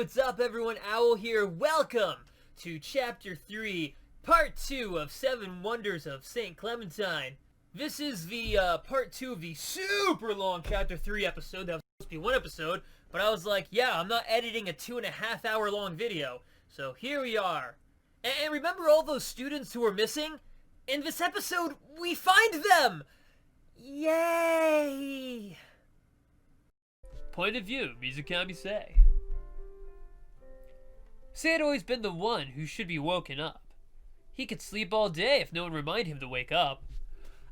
what's up everyone? Owl here. Welcome to Chapter 3, Part 2 of 7 Wonders of St. Clementine. This is the Part 2 of the super long Chapter 3 episode. That was supposed to be one episode, but I was like, yeah, I'm not editing a 2.5 hour long video. So here we are. And remember all those students who were missing? In this episode, we find them! Yay! Point of view, Mizukami say. Say had always been the one who should be woken up. He could sleep all day if no one reminded him to wake up.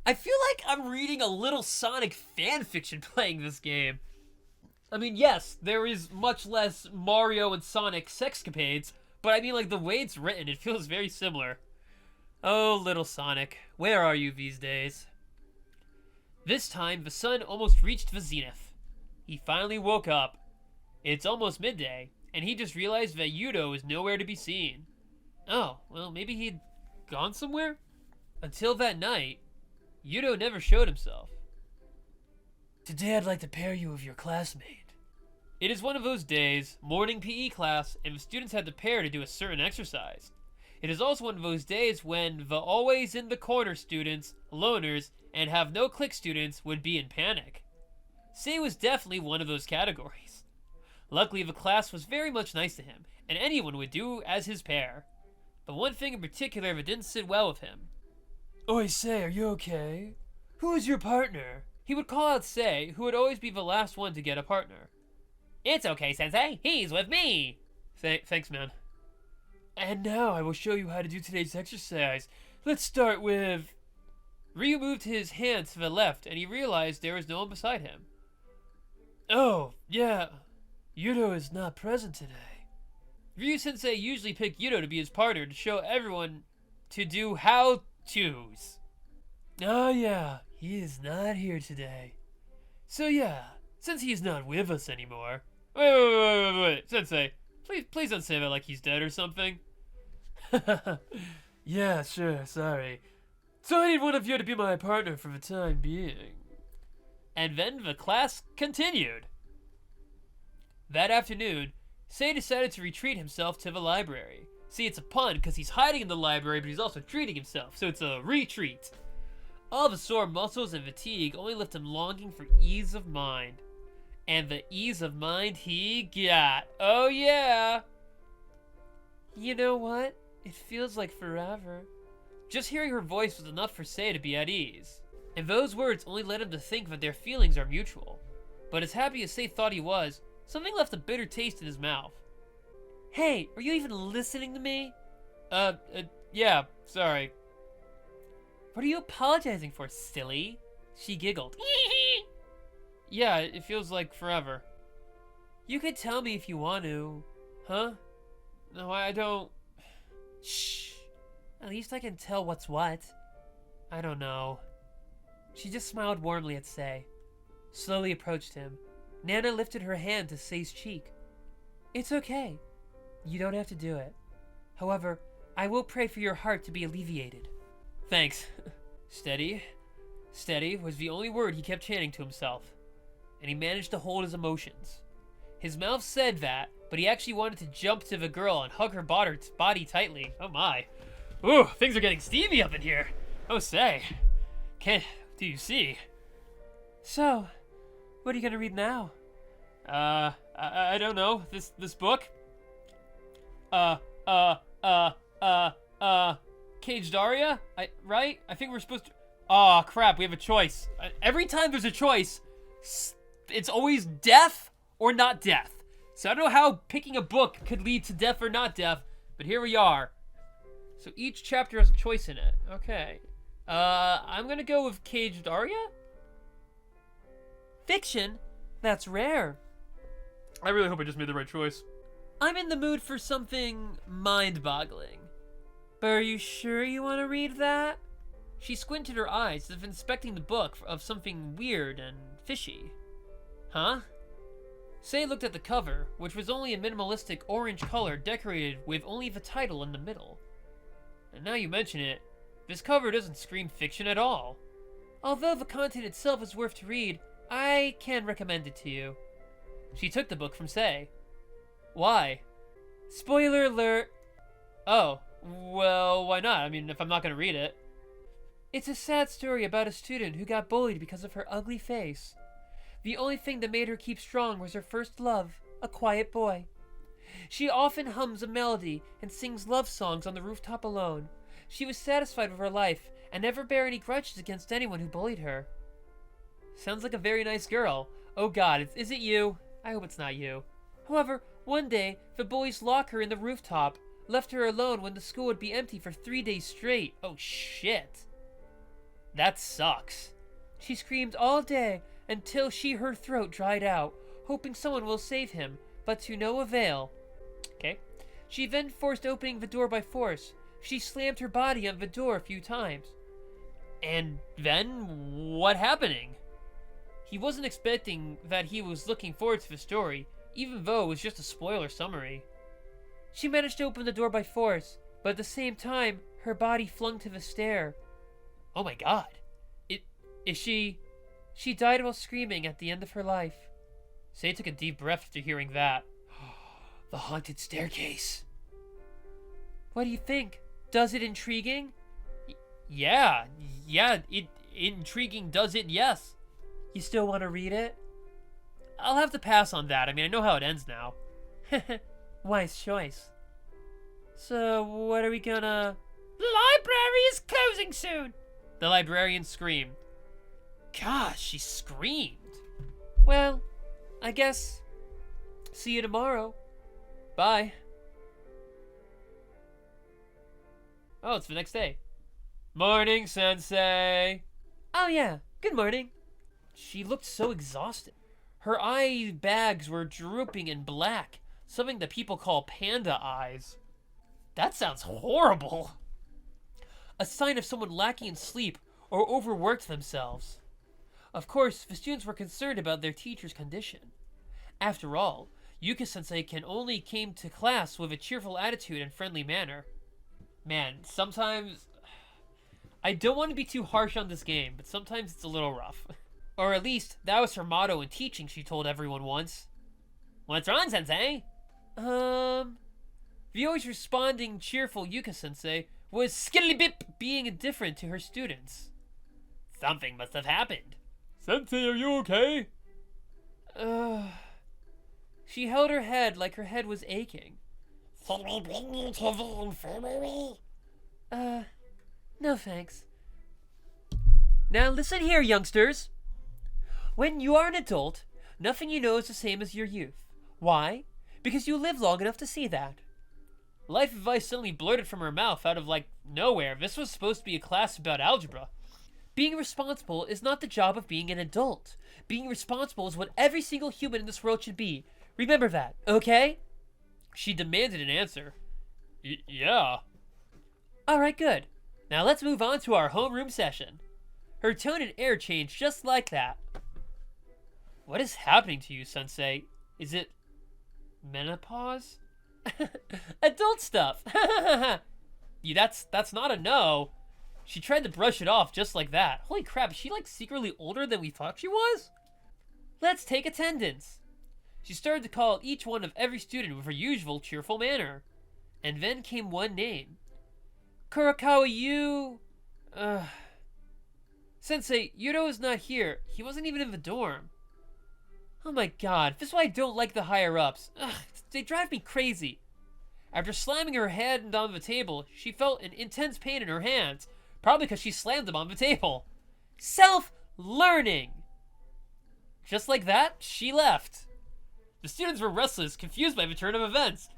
I feel like I'm reading a little Sonic fanfiction playing this game. I mean, yes, there is much less Mario and Sonic sexcapades, but I mean, like, the way it's written, it feels very similar. Oh, little Sonic, where are you these days? This time, the sun almost reached the zenith. He finally woke up. It's almost midday, and he just realized that Yudo is nowhere to be seen. Oh, well, maybe he'd gone somewhere? Until that night, Yudo never showed himself. Today I'd like to pair you with your classmate. It is one of those days, morning PE class, and the students had to pair to do a certain exercise. It is also one of those days when the always in the corner students, loners, and have no click students would be in panic. Say was definitely one of those categories. Luckily, the class was very much nice to him, and anyone would do as his pair. But one thing in particular that didn't sit well with him. Oi, Say, are you okay? Who is your partner? He would call out Say, who would always be the last one to get a partner. It's okay, Sensei. He's with me. Thanks, man. And now I will show you how to do today's exercise. Let's start with... Ryu moved his hand to the left, and he realized there was no one beside him. Oh, yeah. Yudo is not present today. Ryu-sensei usually picked Yudo to be his partner to show everyone to do how-tos. Oh, yeah. He is not here today. So, yeah, since he's not with us anymore... Wait. Sensei, please don't say that like he's dead or something. Yeah, sure, sorry. So I need one of you to be my partner for the time being. And then the class continued. That afternoon, Sei decided to retreat himself to the library. See, it's a pun because he's hiding in the library, but he's also treating himself, so it's a retreat. All the sore muscles and fatigue only left him longing for ease of mind. And the ease of mind he got. Oh yeah! You know what? It feels like forever. Just hearing her voice was enough for Sei to be at ease. And those words only led him to think that their feelings are mutual. But as happy as Sei thought he was, something left a bitter taste in his mouth. Hey, are you even listening to me? Yeah, sorry. What are you apologizing for, silly? She giggled. Yeah, it feels like forever. You could tell me if you want to. Huh? No, I don't... Shh. At least I can tell what's what. I don't know. She just smiled warmly at Sei. Slowly approached him. Nana lifted her hand to Sei's cheek. It's okay. You don't have to do it. However, I will pray for your heart to be alleviated. Thanks. Steady. Steady was the only word he kept chanting to himself. And he managed to hold his emotions. His mouth said that, but he actually wanted to jump to the girl and hug her body tightly. Oh my. Ooh, things are getting steamy up in here. Oh, Sei. Do you see? So, what are you gonna read now? I don't know. This book? Caged Aria? Right? I think we're supposed to... Aw, crap, we have a choice. Every time there's a choice, it's always death or not death. So I don't know how picking a book could lead to death or not death, but here we are. So each chapter has a choice in it. Okay. I'm gonna go with Caged Aria? Fiction? That's rare. I really hope I just made the right choice. I'm in the mood for something mind-boggling. But are you sure you want to read that? She squinted her eyes as if inspecting the book of something weird and fishy. Huh? Sei looked at the cover, which was only a minimalistic orange color decorated with only the title in the middle. And now you mention it, this cover doesn't scream fiction at all. Although the content itself is worth to read, I can recommend it to you. She took the book from Sei. Why? Spoiler alert. Oh, well, why not? I mean, if I'm not gonna read it. It's a sad story about a student who got bullied because of her ugly face. The only thing that made her keep strong was her first love, a quiet boy. She often hums a melody and sings love songs on the rooftop alone. She was satisfied with her life and never bare any grudges against anyone who bullied her. Sounds like a very nice girl. Oh god, is it you? I hope it's not you. However, one day, the bullies locked her in the rooftop, left her alone when the school would be empty for 3 days straight. Oh shit. That sucks. She screamed all day until her throat dried out, hoping someone will save him, but to no avail. Okay. She then forced opening the door by force. She slammed her body on the door a few times. And then, what happening? He wasn't expecting that. He was looking forward to the story, even though it was just a spoiler summary. She managed to open the door by force, but at the same time, her body flung to the stair. Oh my god. She died while screaming at the end of her life. Say took a deep breath after hearing that. The haunted staircase. What do you think? Does it intriguing? Yeah, it intriguing does it, yes. You still want to read it? I'll have to pass on that. I mean, I know how it ends now. Wise choice. So, what are we gonna... The library is closing soon! The librarian screamed. Gosh, she screamed. Well, I guess... see you tomorrow. Bye. Oh, it's the next day. Morning, Sensei. Oh yeah, good morning. She looked so exhausted. Her eye bags were drooping and black, something that people call panda eyes. That sounds horrible. A sign of someone lacking in sleep or overworked themselves. Of course, the students were concerned about their teacher's condition. After all, Yuka-sensei can only came to class with a cheerful attitude and friendly manner. Man, sometimes... I don't want to be too harsh on this game, but sometimes it's a little rough. Or at least, that was her motto in teaching, she told everyone once. What's wrong, Sensei? The always responding, cheerful Yuka-sensei was skiddly-bip being indifferent to her students. Something must have happened. Sensei, are you okay? She held her head like her head was aching. Should we bring you to the infirmary? No thanks. Now listen here, youngsters. When you are an adult, nothing you know is the same as your youth. Why? Because you live long enough to see that. Life advice suddenly blurted from her mouth out of, nowhere. This was supposed to be a class about algebra. Being responsible is not the job of being an adult. Being responsible is what every single human in this world should be. Remember that, okay? She demanded an answer. Yeah. Alright, good. Now let's move on to our homeroom session. Her tone and air changed just like that. What is happening to you, Sensei? Is it menopause? Adult stuff. That's not a no. She tried to brush it off just like that. Holy crap, is she secretly older than we thought she was? Let's take attendance. She started to call each one of every student with her usual cheerful manner. And then came one name. Kurakawa Yu... Sensei, Yudo is not here. He wasn't even in the dorm. Oh my god, this is why I don't like the higher-ups. They drive me crazy. After slamming her hand on the table, she felt an intense pain in her hands, probably because she slammed them on the table. Self-learning! Just like that, she left. The students were restless, confused by the turn of events.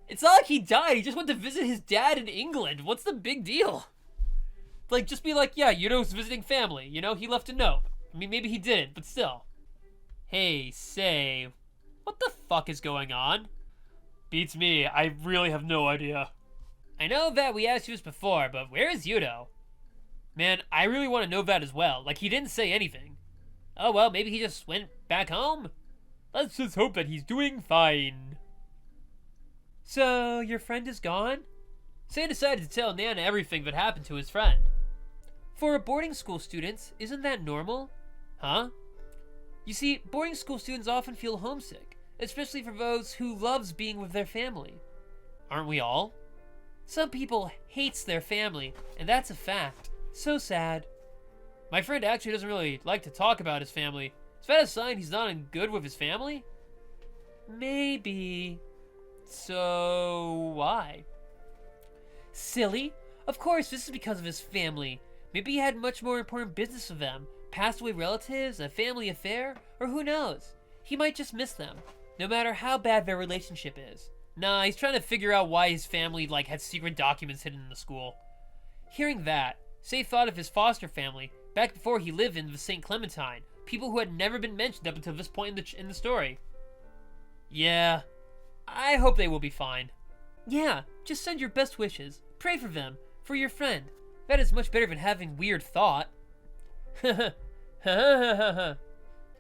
It's not like he died, he just went to visit his dad in England. What's the big deal? Just be yeah, Yudo's visiting family, he left a note. I mean, maybe he didn't, but still. Hey, say, what the fuck is going on? Beats me, I really have no idea. I know that we asked you this before, but where is Yudo? Man, I really want to know that as well. He didn't say anything. Oh well, maybe he just went back home? Let's just hope that he's doing fine. So, your friend is gone? Say decided to tell Nana everything that happened to his friend. For a boarding school student, isn't that normal? Huh? You see, boarding school students often feel homesick, especially for those who loves being with their family. Aren't we all? Some people hates their family, and that's a fact. So sad. My friend actually doesn't really like to talk about his family. Is that a sign he's not in good with his family? Maybe. So, why? Silly. Of course, this is because of his family. Maybe he had much more important business with them. Passed away relatives, a family affair, or who knows? He might just miss them, no matter how bad their relationship is. Nah, he's trying to figure out why his family, had secret documents hidden in the school. Hearing that, Say thought of his foster family, back before he lived in the St. Clementine, people who had never been mentioned up until this point in the story. Yeah, I hope they will be fine. Yeah, just send your best wishes. Pray for them, for your friend. That is much better than having weird thought.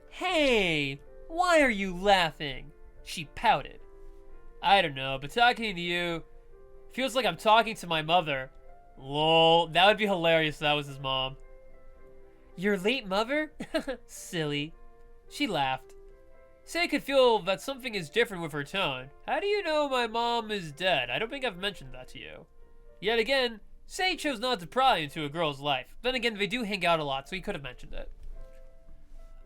Hey, why are you laughing? She pouted. I don't know, but talking to you feels like I'm talking to my mother. Lol, that would be hilarious if that was his mom. Your late mother? Silly. She laughed. Say could feel that something is different with her tone. How do you know my mom is dead? I don't think I've mentioned that to you. Yet again, Say chose not to pry into a girl's life. Then again, they do hang out a lot, so he could have mentioned it.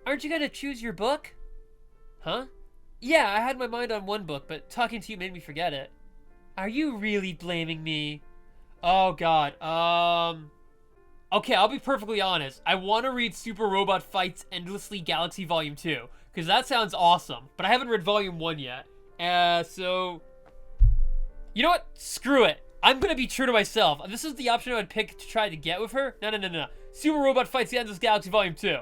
Aren't you gonna choose your book? Huh? Yeah, I had my mind on one book, but talking to you made me forget it. Are you really blaming me? Oh god, okay, I'll be perfectly honest. I want to read Super Robot Fights Endlessly Galaxy Volume 2, because that sounds awesome, but I haven't read Volume 1 yet. So... You know what? Screw it. I'm gonna be true to myself. This is the option I would pick to try to get with her. No. Super Robot Fights Endless Galaxy Volume 2.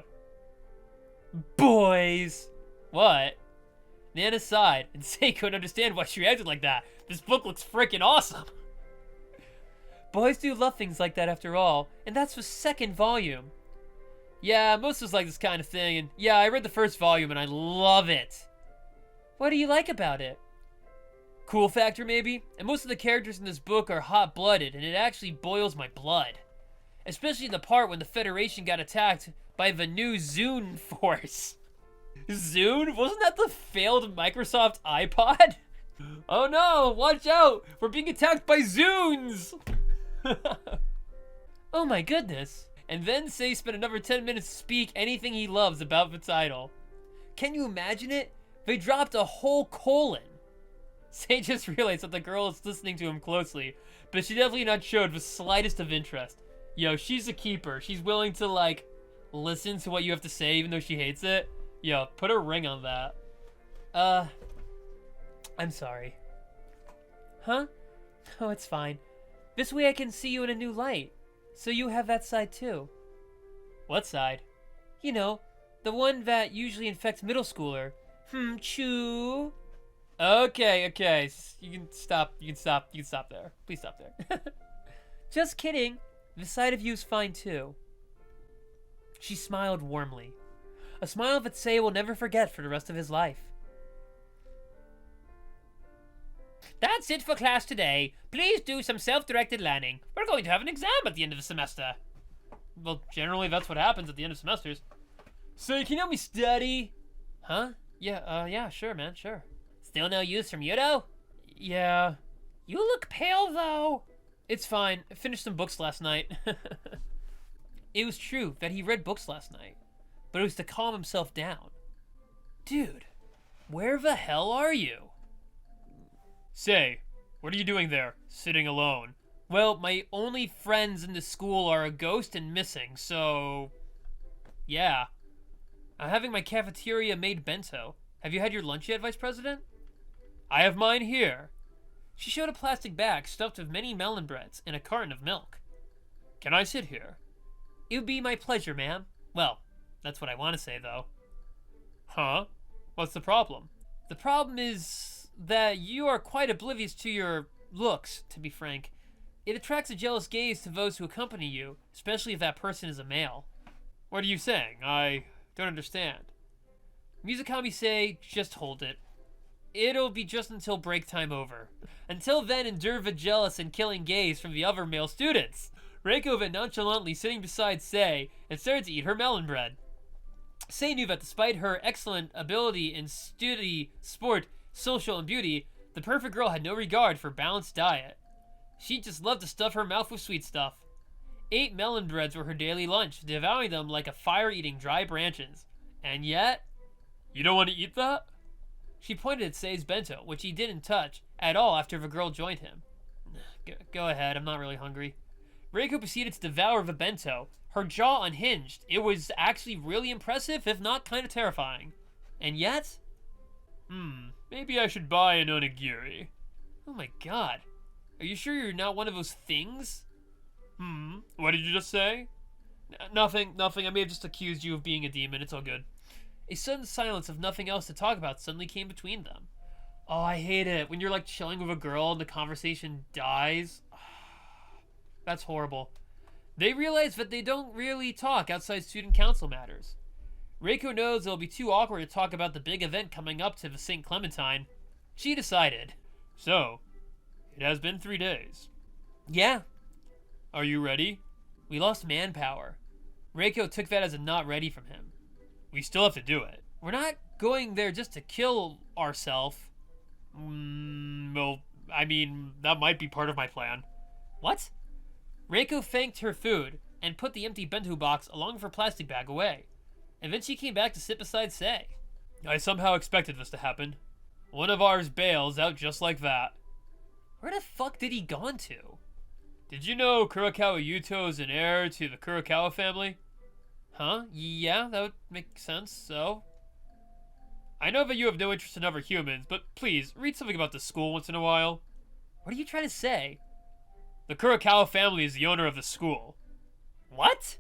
Boys! What? Nana sighed, and Say couldn't understand why she reacted like that. This book looks freaking awesome. Boys do love things like that after all, and that's the second volume. Yeah, most of us like this kind of thing, and yeah, I read the first volume and I love it. What do you like about it? Cool factor, maybe? And most of the characters in this book are hot-blooded, and it actually boils my blood. Especially the part when the Federation got attacked by the new Zune force. Zune? Wasn't that the failed Microsoft iPod? Oh no, watch out! We're being attacked by Zunes! Oh my goodness. And then Say spent another 10 minutes to speak anything he loves about the title. Can you imagine it? They dropped a whole colon. Say just realized that the girl is listening to him closely, but she definitely not showed the slightest of interest. Yo, she's a keeper. She's willing to, listen to what you have to say even though she hates it. Yo, put a ring on that. I'm sorry. Huh? Oh, it's fine. This way I can see you in a new light. So you have that side too. What side? You know, the one that usually infects middle schooler. Choo. Okay. You can stop there. Please stop there. Just kidding. The side of you is fine too. She smiled warmly. A smile that Say will never forget for the rest of his life. That's it for class today. Please do some self-directed learning. We're going to have an exam at the end of the semester. Well, generally that's what happens at the end of semesters. Say, can you help me study? Huh? Yeah, sure, man, sure. Still no use from you, though? Yeah. You look pale, though. It's fine. I finished some books last night. It was true that he read books last night, but it was to calm himself down. Dude, where the hell are you? Say, what are you doing there, sitting alone? Well, my only friends in the school are a ghost and missing, so... Yeah. I'm having my cafeteria-made bento. Have you had your lunch yet, Vice President? I have mine here. She showed a plastic bag stuffed with many melon breads and a carton of milk. Can I sit here? It would be my pleasure, ma'am. Well, that's what I want to say, though. Huh? What's the problem? The problem is that you are quite oblivious to your looks, to be frank. It attracts a jealous gaze to those who accompany you, especially if that person is a male. What are you saying? I don't understand. Mizukami Say, just hold it. It'll be just until break time over. Until then, endure the jealous and killing gaze from the other male students. Reiko then nonchalantly sitting beside Say and started to eat her melon bread. Sei knew that despite her excellent ability in study, sport, social, and beauty, the perfect girl had no regard for balanced diet. She just loved to stuff her mouth with sweet stuff. 8 melon breads were her daily lunch, devouring them like a fire eating dry branches. And yet... You don't want to eat that? She pointed at Sei's bento, which he didn't touch at all after the girl joined him. Go ahead, I'm not really hungry. Reiko proceeded to devour the bento, her jaw unhinged. It was actually really impressive, if not kind of terrifying. And yet... maybe I should buy an onigiri. Oh my god. Are you sure you're not one of those things? What did you just say? Nothing. I may have just accused you of being a demon. It's all good. A sudden silence of nothing else to talk about suddenly came between them. Oh, I hate it. When you're like chilling with a girl and the conversation dies. That's horrible. They realize that they don't really talk outside student council matters. Reiko knows it'll be too awkward to talk about the big event coming up to the St. Clementine. She decided. So, it has been 3 days. Yeah. Are you ready? We lost manpower. Reiko took that as a not ready from him. We still have to do it. We're not going there just to kill ourselves. Well, I mean, that might be part of my plan. What? Reiko thanked her food and put the empty bento box along with her plastic bag away. And then she came back to sit beside Sei. I somehow expected this to happen. One of ours bails out just like that. Where the fuck did he gone to? Did you know Kurokawa Yuto is an heir to the Kurokawa family? Huh? Yeah, that would make sense, so... I know that you have no interest in other humans, but please, read something about the school once in a while. What are you trying to say? The Kurokawa family is the owner of the school. What?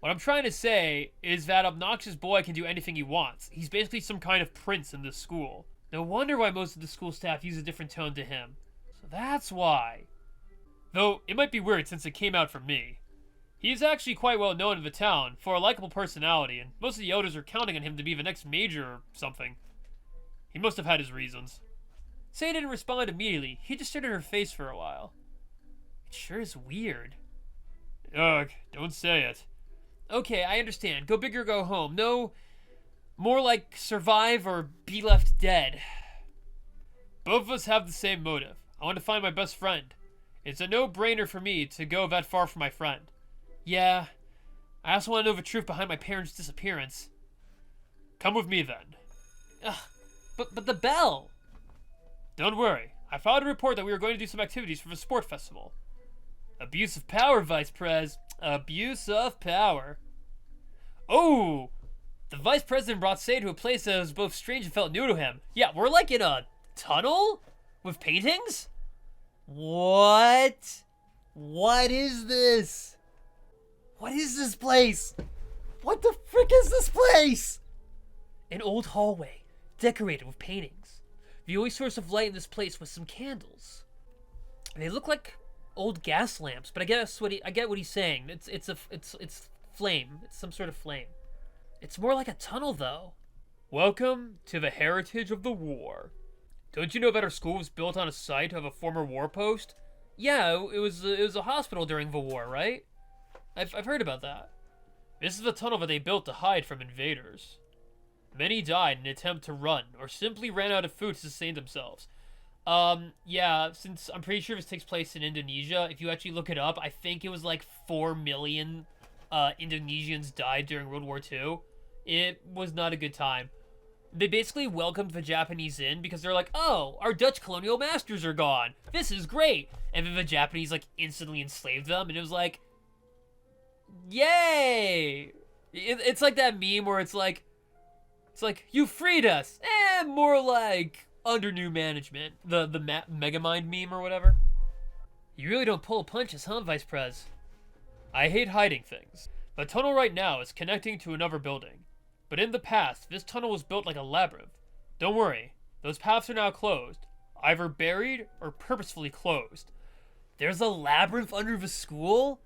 What I'm trying to say is that obnoxious boy can do anything he wants. He's basically some kind of prince in this school. No wonder why most of the school staff use a different tone to him. So that's why. Though, it might be weird since it came out from me. He is actually quite well known in the town for a likable personality, and most of the elders are counting on him to be the next major or something. He must have had his reasons. Sei didn't respond immediately. He just stared at her face for a while. It sure is weird. Ugh, don't say it. Okay, I understand. Go big or go home. No, more like survive or be left dead. Both of us have the same motive. I want to find my best friend. It's a no-brainer for me to go that far from my friend. Yeah, I also want to know the truth behind my parents' disappearance. Come with me then. Ugh, but the bell! Don't worry. I filed a report that we were going to do some activities for the sport festival. Abuse of power, Vice Prez. Abuse of power. Oh! The Vice President brought Sei to a place that was both strange and felt new to him. Yeah, we're like in a tunnel? With paintings? What? What is this? What is this place? What the frick is this place? An old hallway, decorated with paintings. The only source of light in this place was some candles. They look like old gas lamps, but I get what he's saying. It's flame. It's some sort of flame. It's more like a tunnel, though. Welcome to the heritage of the war. Don't you know that our school was built on a site of a former war post? Yeah, it was a hospital during the war, right? I've heard about that. This is the tunnel that they built to hide from invaders. Many died in an attempt to run, or simply ran out of food to sustain themselves. Yeah, since I'm pretty sure this takes place in Indonesia, if you actually look it up, I think it was like 4 million Indonesians died during World War II. It was not a good time. They basically welcomed the Japanese in because they're like, oh, our Dutch colonial masters are gone. This is great. And then the Japanese like instantly enslaved them, and it was like, yay! It's like that meme where it's like, you freed us. More like under new management. The Megamind meme or whatever. You really don't pull punches, huh, Vice Prez? I hate hiding things. The tunnel right now is connecting to another building. But in the past, this tunnel was built like a labyrinth. Don't worry, those paths are now closed. Either buried or purposefully closed. There's a labyrinth under the school?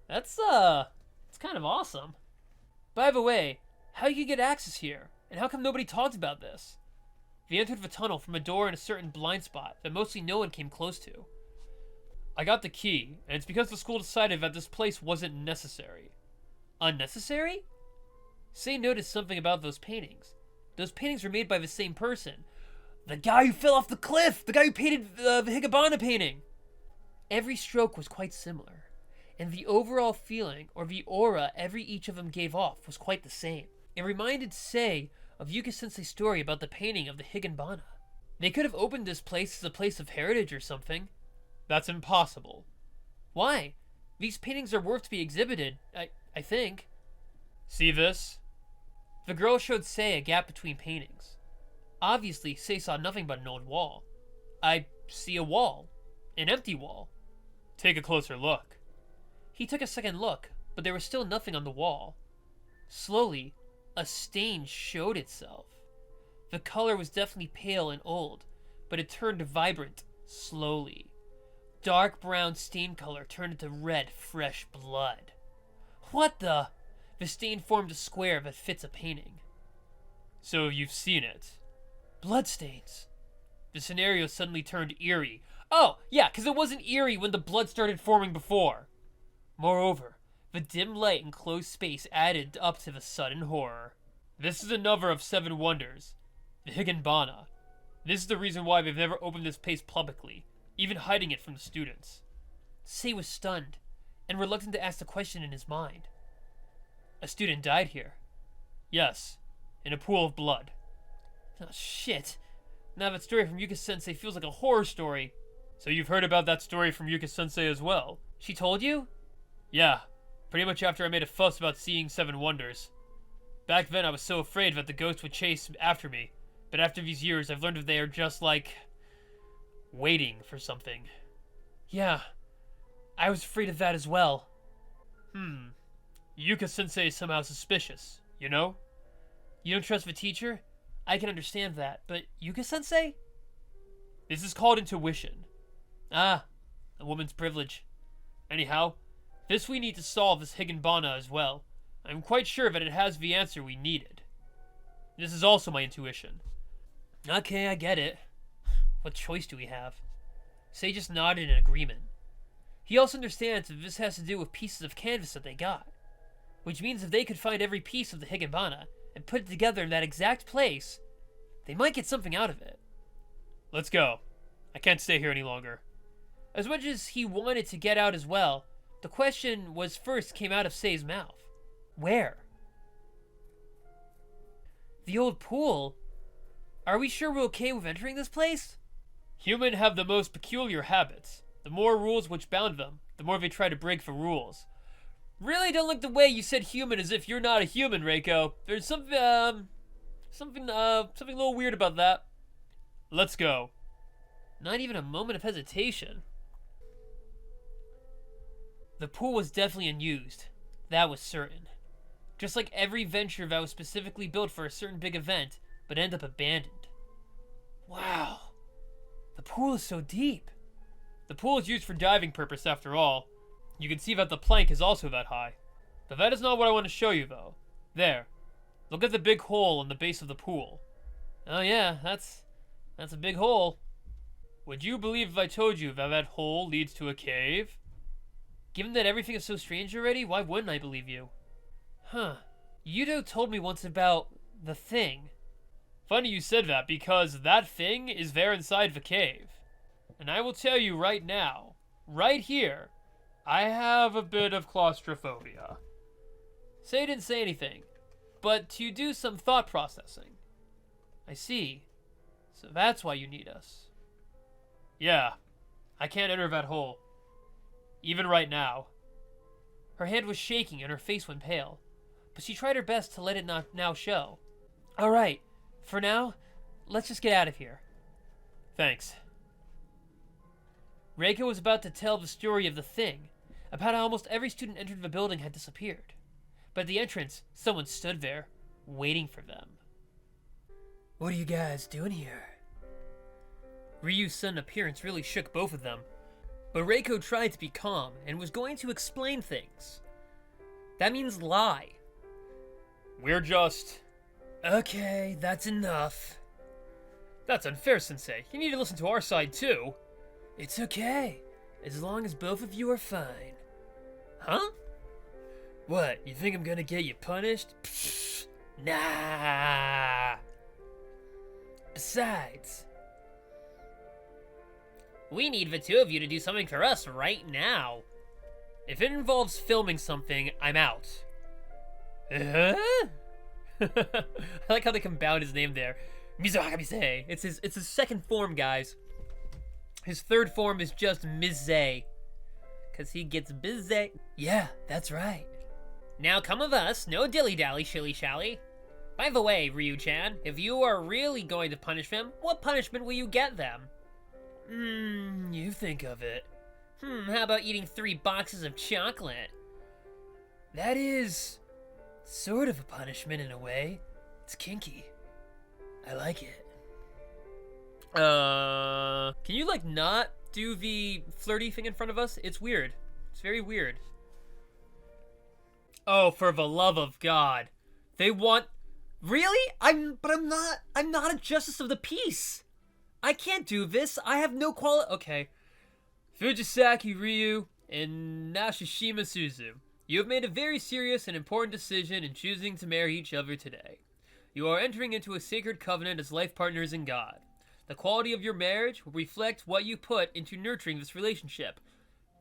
That's it's kind of awesome. By the way, how you get access here? And how come nobody talked about this? We entered the tunnel from a door in a certain blind spot that mostly no one came close to. I got the key, and it's because the school decided that this place wasn't necessary. Unnecessary? Sei noticed something about those paintings. Those paintings were made by the same person. The guy who fell off the cliff! The guy who painted the Higabana painting! Every stroke was quite similar, and the overall feeling, or the aura each of them gave off, was quite the same. It reminded Sei of Yuka-sensei's story about the painting of the Higanbana. They could have opened this place as a place of heritage or something. That's impossible. Why? These paintings are worth to be exhibited, I think. See this? The girl showed Sei a gap between paintings. Obviously, Sei saw nothing but an old wall. I see a wall. An empty wall. Take a closer look. He took a second look, but there was still nothing on the wall. Slowly, a stain showed itself. The color was definitely pale and old, but it turned vibrant slowly. Dark brown stain color turned into red, fresh blood. What the? The stain formed a square that fits a painting. So you've seen it. Bloodstains. The scenario suddenly turned eerie. Oh, yeah, because it wasn't eerie when the blood started forming before. Moreover, the dim light and closed space added up to the sudden horror. This is another of 7 wonders. The Higanbana. This is the reason why they've never opened this place publicly, even hiding it from the students. Sei was stunned, and reluctant to ask the question in his mind. A student died here. Yes, in a pool of blood. Oh, shit. Now that story from Yuka-sensei feels like a horror story. So you've heard about that story from Yuka-sensei as well? She told you? Yeah, pretty much after I made a fuss about seeing 7 wonders. Back then I was so afraid that the ghost would chase after me, but after these years I've learned that they are just like... waiting for something. Yeah, I was afraid of that as well. Yuka-sensei is somehow suspicious, you know? You don't trust the teacher? I can understand that, but Yuka-sensei? This is called intuition. Ah, a woman's privilege. Anyhow, this we need to solve this Higanbana as well. I'm quite sure that it has the answer we needed. This is also my intuition. Okay, I get it. What choice do we have? Sei just nodded in agreement. He also understands that this has to do with pieces of canvas that they got. Which means if they could find every piece of the Higanbana and put it together in that exact place, they might get something out of it. Let's go. I can't stay here any longer. As much as he wanted to get out as well, the question was first came out of Sei's mouth. Where? The old pool? Are we sure we're okay with entering this place? Human have the most peculiar habits. The more rules which bound them, the more they try to break the rules. Really don't like the way you said human as if you're not a human, Reiko. There's something a little weird about that. Let's go. Not even a moment of hesitation. The pool was definitely unused. That was certain. Just like every venture that was specifically built for a certain big event, but ended up abandoned. Wow. The pool is so deep. The pool is used for diving purpose after all. You can see that the plank is also that high. But that is not what I want to show you though. There. Look at the big hole in the base of the pool. Oh yeah, that's a big hole. Would you believe if I told you that that hole leads to a cave? Given that everything is so strange already, why wouldn't I believe you? Huh. Yudo told me once about the thing. Funny you said that, because that thing is there inside the cave. And I will tell you right now, right here, I have a bit of claustrophobia. Sei didn't say anything, but to do some thought processing. I see. So that's why you need us. Yeah, I can't enter that hole. Even right now. Her hand was shaking and her face went pale, but she tried her best to let it not now show. Alright, for now, let's just get out of here. Thanks. Reiko was about to tell the story of the thing, about how almost every student entered the building had disappeared. But at the entrance, someone stood there, waiting for them. What are you guys doing here? Ryu's sudden appearance really shook both of them, but Reiko tried to be calm and was going to explain things. That means lie. We're just... Okay, that's enough. That's unfair, Sensei. You need to listen to our side, too. It's okay, as long as both of you are fine. Huh? What, you think I'm gonna get you punished? Pfft. Nah. Besides, we need the two of you to do something for us right now. If it involves filming something, I'm out. I like how they compound his name there. Mizohakamise. It's his second form, guys. His third form is just Mize. Cause he gets busy. Yeah, that's right. Now come with us, no dilly-dally, shilly-shally. By the way, Ryu-chan, if you are really going to punish them, what punishment will you get them? You think of it. How about eating 3 boxes of chocolate? That is sort of a punishment in a way. It's kinky. I like it. Can you, like, not do the flirty thing in front of us? It's weird. It's very weird. Oh, for the love of God. They want... Really? I'm not a justice of the peace. I can't do this. I have no Okay. Fujisaki Ryu and Nashishima Suzu, you have made a very serious and important decision in choosing to marry each other today. You are entering into a sacred covenant as life partners in God. The quality of your marriage will reflect what you put into nurturing this relationship.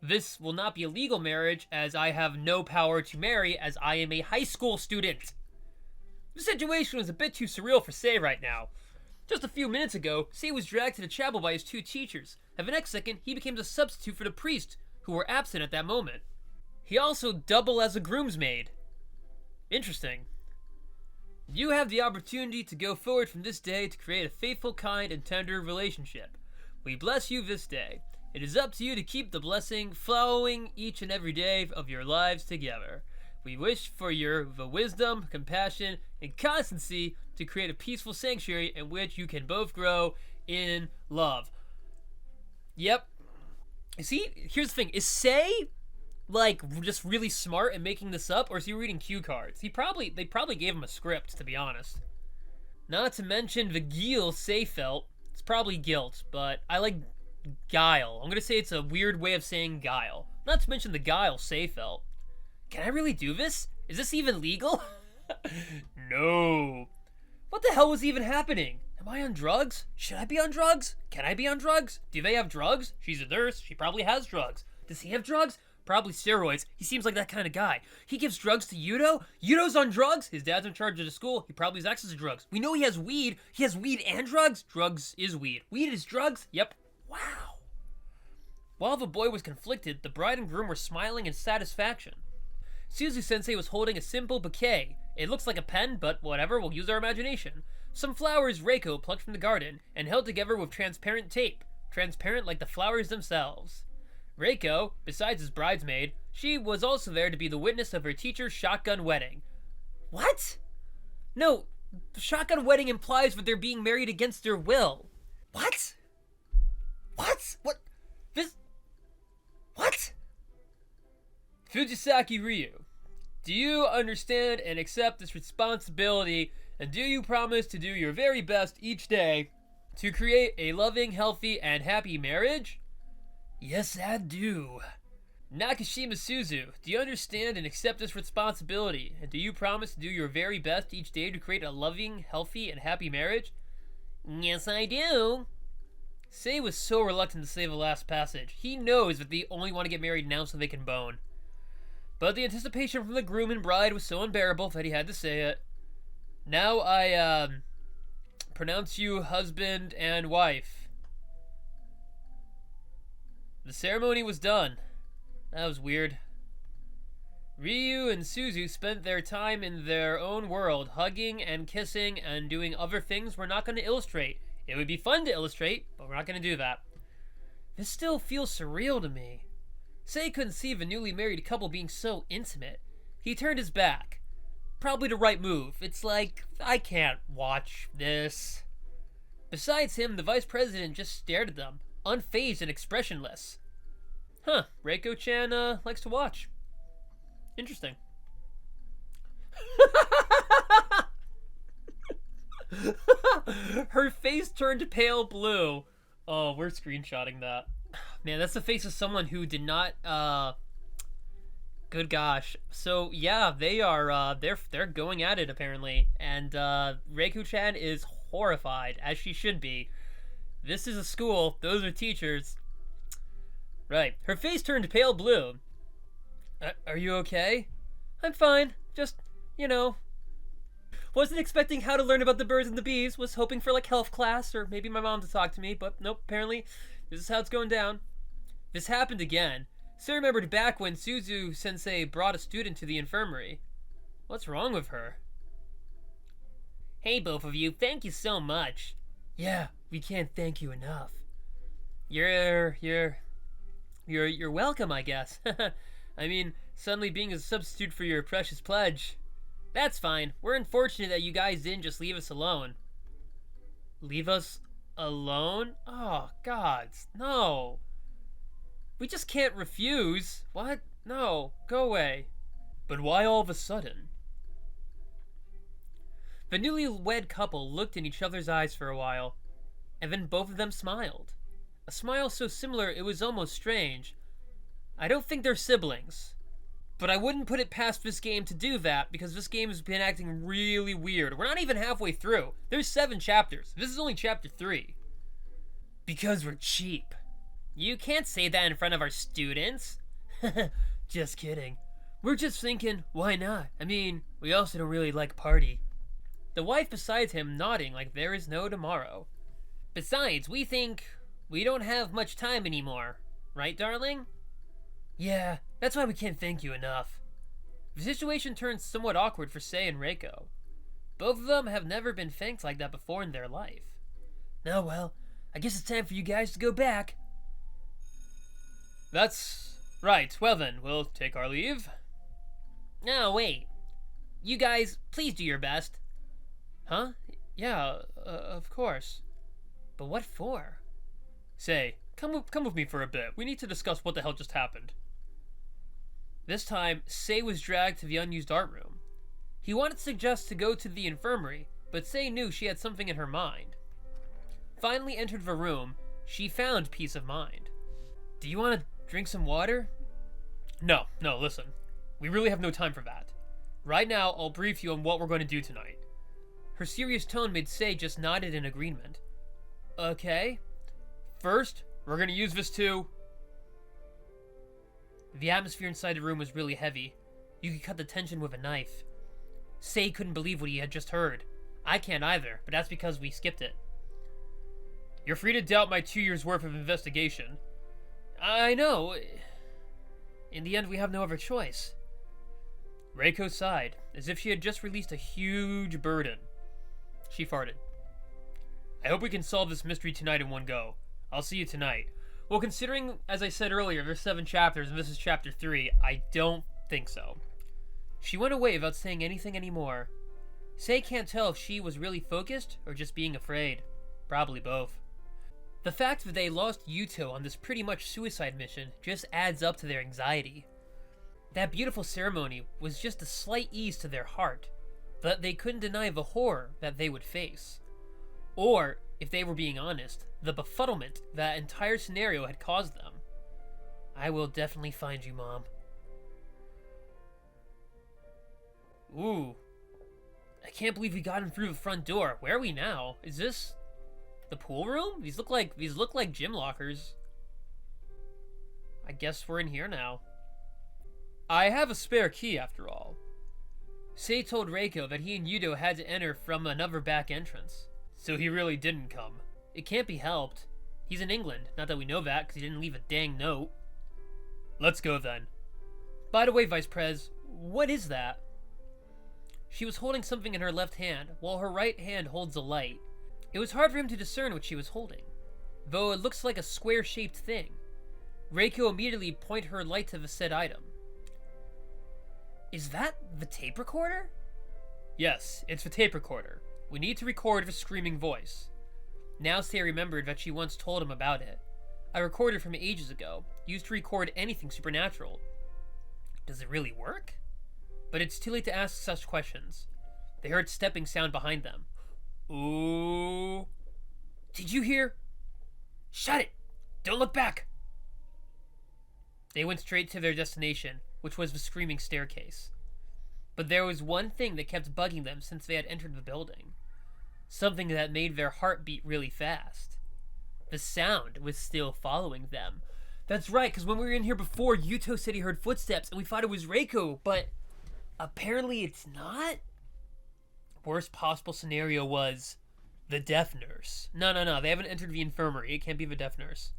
This will not be a legal marriage, as I have no power to marry, as I am a high school student. The situation is a bit too surreal for Sei right now. Just a few minutes ago, Sei was dragged to the chapel by his 2 teachers, and the next second, he became the substitute for the priest, who were absent at that moment. He also doubled as a groomsmaid. Interesting. You have the opportunity to go forward from this day to create a faithful, kind, and tender relationship. We bless you this day. It is up to you to keep the blessing flowing each and every day of your lives together. We wish for the wisdom, compassion, and constancy to create a peaceful sanctuary in which you can both grow in love. Yep. See, here's the thing. Is Sei, like, just really smart and making this up, or is he reading cue cards? They probably gave him a script, to be honest. Not to mention the guile Sei felt. It's probably guilt, but I like guile. I'm gonna say it's a weird way of saying guile. Not to mention the guile Sei felt. Can I really do this? Is this even legal? No. What the hell was even happening? Am I on drugs? Should I be on drugs? Can I be on drugs? Do they have drugs? She's a nurse. She probably has drugs. Does he have drugs? Probably steroids. He seems like that kind of guy. He gives drugs to Yudo? Yudo's on drugs? His dad's in charge of the school. He probably has access to drugs. We know he has weed. He has weed and drugs? Drugs is weed. Weed is drugs? Yep. Wow. While the boy was conflicted, the bride and groom were smiling in satisfaction. Suzu-sensei was holding a simple bouquet. It looks like a pen, but whatever, we'll use our imagination. Some flowers Reiko plucked from the garden and held together with transparent tape, transparent like the flowers themselves. Reiko, besides his bridesmaid, she was also there to be the witness of her teacher's shotgun wedding. What? No, the shotgun wedding implies that they're being married against their will. What? What? What? This... What? Fujisaki Ryu, do you understand and accept this responsibility, and do you promise to do your very best each day to create a loving, healthy, and happy marriage? Yes, I do. Nakashima Suzu, do you understand and accept this responsibility, and do you promise to do your very best each day to create a loving, healthy, and happy marriage? Yes, I do. Sei was so reluctant to say the last passage. He knows that they only want to get married now so they can bone. But the anticipation from the groom and bride was so unbearable that he had to say it. Now I, pronounce you husband and wife. The ceremony was done. That was weird. Ryu and Suzu spent their time in their own world, hugging and kissing and doing other things we're not going to illustrate. It would be fun to illustrate, but we're not going to do that. This still feels surreal to me. Sei couldn't see the newly married couple being so intimate. He turned his back. Probably the right move. It's like, I can't watch this. Besides him, the vice president just stared at them, unfazed and expressionless. Huh, Reiko-chan likes to watch. Interesting. Her face turned pale blue. Oh, we're screenshotting that. Man, that's the face of someone who did not Good gosh. So yeah, they're going at it apparently, and Reiko-chan is horrified, as she should be. This is a school. Those are teachers. Right. Her face turned pale blue. Are you okay? I'm fine. Just, you know. Wasn't expecting how to learn about the birds and the bees. Was hoping for like health class or maybe my mom to talk to me, but nope, apparently this is how it's going down. This happened again. Say remembered back when Suzu sensei brought a student to the infirmary. What's wrong with her? Hey, both of you, thank you so much. Yeah, we can't thank you enough. You're welcome, I guess. I mean, suddenly being a substitute for your precious pledge. That's fine. We're unfortunate that you guys didn't just leave us alone. Leave us alone? Oh, gods, no. We just can't refuse. What? No, go away. But why all of a sudden? The newlywed couple looked in each other's eyes for a while, and then both of them smiled. A smile so similar it was almost strange. I don't think they're siblings, but I wouldn't put it past this game to do that because this game has been acting really weird. We're not even halfway through. There's 7 chapters. This is only chapter 3. Because we're cheap. You can't say that in front of our students. Just kidding. We're just thinking, why not? I mean, we also don't really like party. The wife beside him nodding like there is no tomorrow. Besides, we think we don't have much time anymore. Right, darling? Yeah, that's why we can't thank you enough. The situation turns somewhat awkward for Sei and Reiko. Both of them have never been thanked like that before in their life. Oh well, I guess it's time for you guys to go back. That's right. Well then, we'll take our leave. No, wait. You guys, please do your best. Huh? Yeah, of course. But what for? Say, come with me for a bit. We need to discuss what the hell just happened. This time, Sei was dragged to the unused art room. He wanted to suggest to go to the infirmary, but Sei knew she had something in her mind. Finally entered the room, she found peace of mind. Do you want to drink some water? No, listen. We really have no time for that. Right now, I'll brief you on what we're going to do tonight. Her serious tone made Sei just nodded in agreement. Okay. First, we're going to use this to... The atmosphere inside the room was really heavy. You could cut the tension with a knife. Sei couldn't believe what he had just heard. I can't either, but that's because we skipped it. You're free to doubt my 2 years' worth of investigation. I know. In the end, we have no other choice. Reiko sighed, as if she had just released a huge burden. She farted. I hope we can solve this mystery tonight in one go. I'll see you tonight. Well, considering, as I said earlier, there's 7 chapters and this is chapter 3, I don't think so. She went away without saying anything anymore. Sei can't tell if she was really focused or just being afraid. Probably both. The fact that they lost Yuto on this pretty much suicide mission just adds up to their anxiety. That beautiful ceremony was just a slight ease to their heart, but they couldn't deny the horror that they would face. Or, if they were being honest, the befuddlement that entire scenario had caused them. I will definitely find you, Mom. Ooh. I can't believe we got him through the front door. Where are we now? Is this the pool room? These look like gym lockers. I guess we're in here now. I have a spare key after all. Sei told Reiko that he and Yuto had to enter from another back entrance. So he really didn't come. It can't be helped. He's in England. Not that we know that, because he didn't leave a dang note. Let's go then. By the way, Vice Prez, what is that? She was holding something in her left hand, while her right hand holds a light. It was hard for him to discern what she was holding, though it looks like a square-shaped thing. Reiko immediately pointed her light to the said item. Is that the tape recorder? Yes, it's the tape recorder. We need to record the screaming voice. Now Sei remembered that she once told him about it. A recorder from ages ago, used to record anything supernatural. Does it really work? But it's too late to ask such questions. They heard stepping sound behind them. Ooh. Did you hear? Shut it! Don't look back! They went straight to their destination, which was the screaming staircase. But there was one thing that kept bugging them since they had entered the building. Something that made their heart beat really fast. The sound was still following them. That's right, because when we were in here before, Yuto said he heard footsteps, and we thought it was Reiko, but apparently it's not? Worst possible scenario was the deaf nurse. No, they haven't entered the infirmary. It can't be the deaf nurse.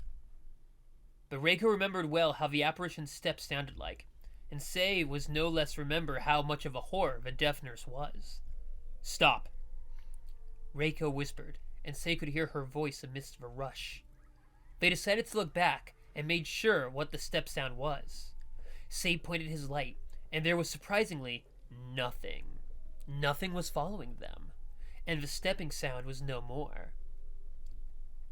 But Reiko remembered well how the apparition's steps sounded like, and Sei was no less remember how much of a horror the deaf nurse was. Stop, Reiko whispered, and Sei could hear her voice amidst the rush. They decided to look back and made sure what the step sound was. Sei pointed his light, and there was surprisingly nothing. Nothing was following them, and the stepping sound was no more.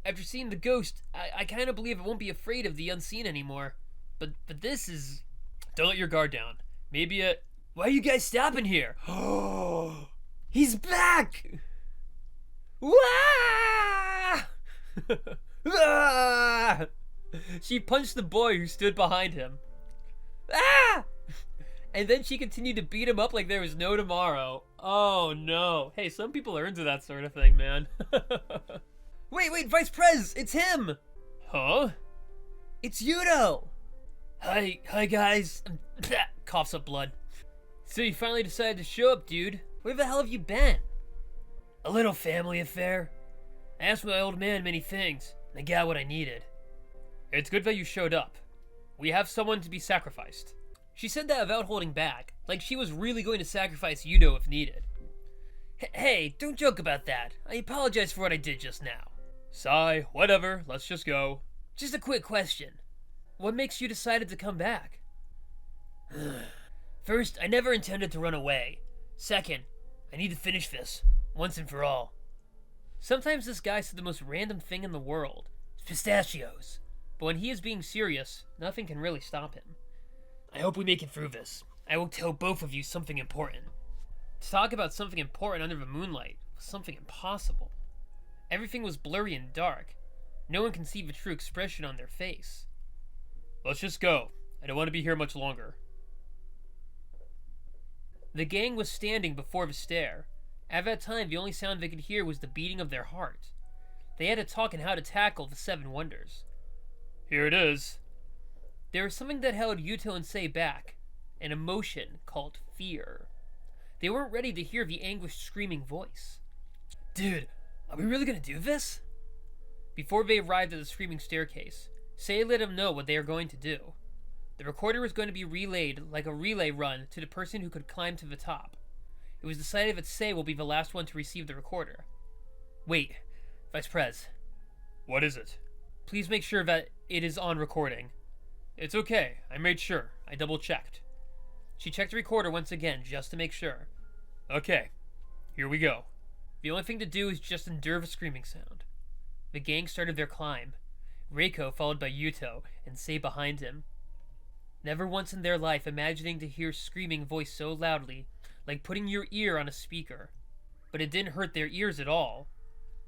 After seeing the ghost, I kind of believe I won't be afraid of the unseen anymore. But this is... Don't let your guard down. Maybe Why are you guys stopping here? Oh, he's back! Wah! Ah! She punched the boy who stood behind him. Ah! And then she continued to beat him up like there was no tomorrow. Oh no. Hey, some people are into that sort of thing, man. Wait, Vice Prez! It's him! Huh? It's Yuto! Hi guys. Coughs up blood. So you finally decided to show up, dude. Where the hell have you been? A little family affair. I asked my old man many things, and I got what I needed. It's good that you showed up. We have someone to be sacrificed. She said that without holding back, like she was really going to sacrifice Yuto if needed. Hey, don't joke about that. I apologize for what I did just now. Sigh, whatever, let's just go. Just a quick question. What makes you decided to come back? First, I never intended to run away. Second, I need to finish this, once and for all. Sometimes this guy said the most random thing in the world. Pistachios. But when he is being serious, nothing can really stop him. I hope we make it through this. I will tell both of you something important. To talk about something important under the moonlight was something impossible. Everything was blurry and dark. No one can see the true expression on their face. Let's just go. I don't want to be here much longer. The gang was standing before the stair. At that time, the only sound they could hear was the beating of their heart. They had to talk on how to tackle the 7 wonders. Here it is. There was something that held Yuto and Sei back, an emotion called fear. They weren't ready to hear the anguished screaming voice. Dude, are we really gonna do this? Before they arrived at the screaming staircase, Sei let him know what they are going to do. The recorder was going to be relayed like a relay run to the person who could climb to the top. It was decided that Sei will be the last one to receive the recorder. Wait, Vice Prez. What is it? Please make sure that it is on recording. It's okay, I made sure. I double-checked. She checked the recorder once again, just to make sure. Okay, here we go. The only thing to do is just endure the screaming sound. The gang started their climb. Reiko followed by Yuto, and Sei behind him. Never once in their life imagining to hear screaming voice so loudly, like putting your ear on a speaker. But it didn't hurt their ears at all.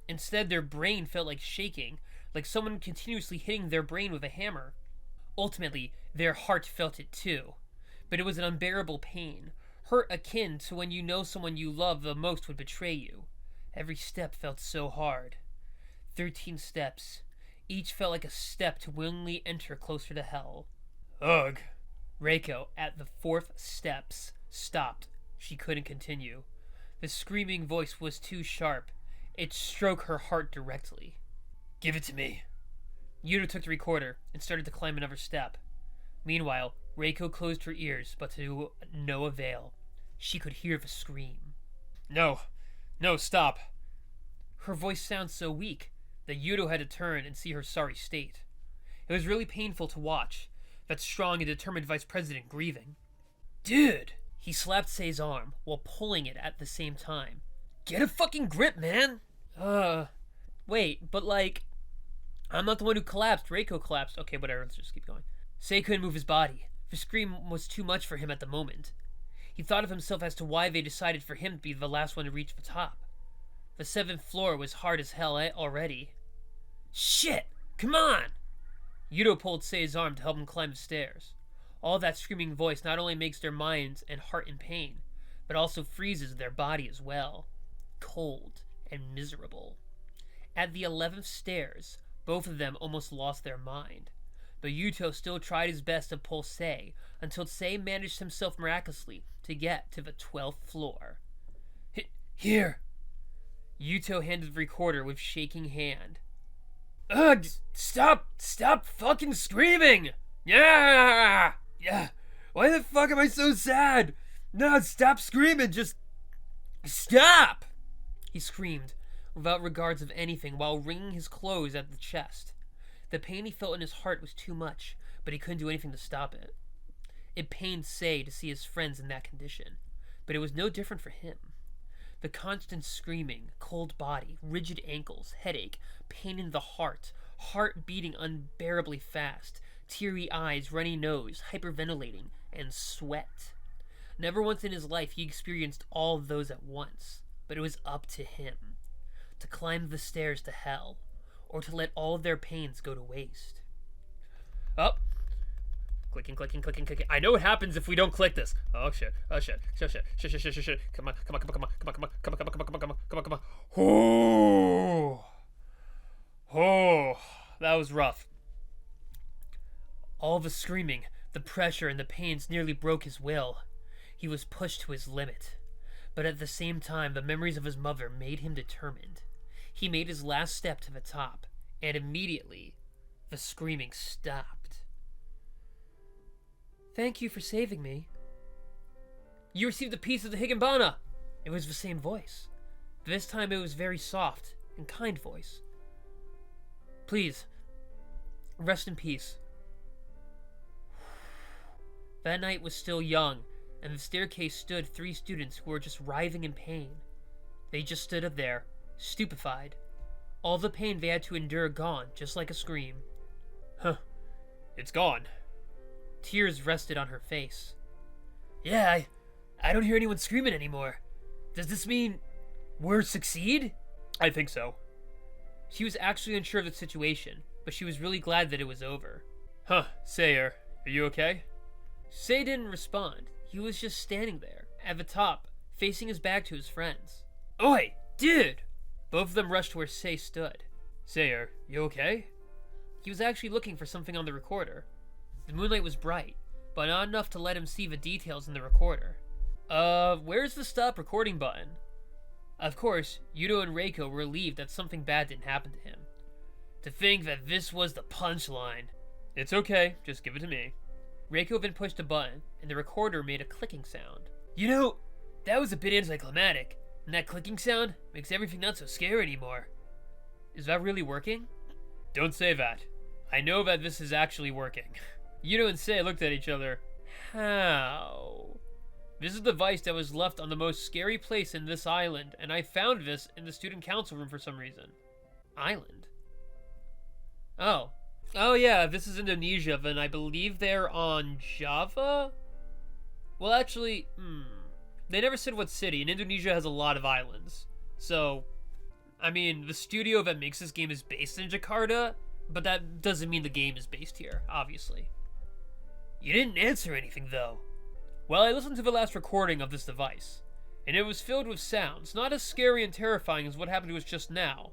Instead, their brain felt like shaking, like someone continuously hitting their brain with a hammer. Ultimately, their heart felt it too. But it was an unbearable pain, hurt akin to when you know someone you love the most would betray you. Every step felt so hard. 13 steps. Each felt like a step to willingly enter closer to hell. Ugh. Reiko, at the 4th steps, stopped. She couldn't continue. The screaming voice was too sharp. It stroked her heart directly. Give it to me. Yuto took the recorder and started to climb another step. Meanwhile, Reiko closed her ears, but to no avail. She could hear the scream. No, stop. Her voice sounds so weak that Yuto had to turn and see her sorry state. It was really painful to watch, that strong and determined vice president grieving. Dude! He slapped Sei's arm while pulling it at the same time. Get a fucking grip, man! Wait, but like, I'm not the one who collapsed. Reiko collapsed. Okay, whatever, let's just keep going. Sei couldn't move his body. The scream was too much for him at the moment. He thought of himself as to why they decided for him to be the last one to reach the top. The 7th floor was hard as hell already. Shit! Come on! Yuto pulled Sei's arm to help him climb the stairs. All that screaming voice not only makes their minds and heart in pain, but also freezes their body as well, cold and miserable. At the 11th stairs, both of them almost lost their mind, but Yuto still tried his best to pull Sei until Sei managed himself miraculously to get to the 12th floor. Here! Yuto handed the recorder with shaking hand. Ugh! Stop fucking screaming! Yeah! Why the fuck am I so sad? No, stop screaming, just stop! He screamed, without regards of anything, while wringing his clothes at the chest. The pain he felt in his heart was too much, but he couldn't do anything to stop it. It pained Sei to see his friends in that condition, but it was no different for him. The constant screaming, cold body, rigid ankles, headache, pain in the heart beating unbearably fast, teary eyes, runny nose, hyperventilating, and sweat. Never once in his life he experienced all of those at once, but it was up to him to climb the stairs to hell, or to let all of their pains go to waste. Up. Clicking. I know what happens if we don't click this. Oh shit. Come on. Oh, that was rough. All the screaming, the pressure, and the pains nearly broke his will. He was pushed to his limit. But at the same time, the memories of his mother made him determined. He made his last step to the top, and immediately, the screaming stopped. Thank you for saving me. You received a piece of the Higginbana! It was the same voice. This time it was very soft and kind voice. Please, rest in peace. That night was still young, and the staircase stood 3 students who were just writhing in pain. They just stood up there, stupefied. All the pain they had to endure gone, just like a scream. Huh. It's gone. Tears rested on her face. Yeah, I don't hear anyone screaming anymore. Does this mean we're succeed? I think so. She was actually unsure of the situation, but she was really glad that it was over. Huh, Sayer, are you okay? Sei didn't respond. He was just standing there, at the top, facing his back to his friends. Oi, dude! Both of them rushed to where Sei stood. Sayer, you okay? He was actually looking for something on the recorder. The moonlight was bright, but not enough to let him see the details in the recorder. Where's the stop recording button? Of course, Yuto and Reiko were relieved that something bad didn't happen to him. To think that this was the punchline. It's okay, just give it to me. Reiko then pushed a button, and the recorder made a clicking sound. You know, that was a bit anticlimactic, and that clicking sound makes everything not so scary anymore. Is that really working? Don't say that. I know that this is actually working. Yuto and Sei looked at each other. How? This is the device that was left on the most scary place in this island, and I found this in the student council room for some reason. Island? Oh. Oh yeah, this is Indonesia, then I believe they're on Java? Well, actually, they never said what city, and Indonesia has a lot of islands. So, I mean, the studio that makes this game is based in Jakarta, but that doesn't mean the game is based here, obviously. You didn't answer anything, though. Well, I listened to the last recording of this device, and it was filled with sounds, not as scary and terrifying as what happened to us just now,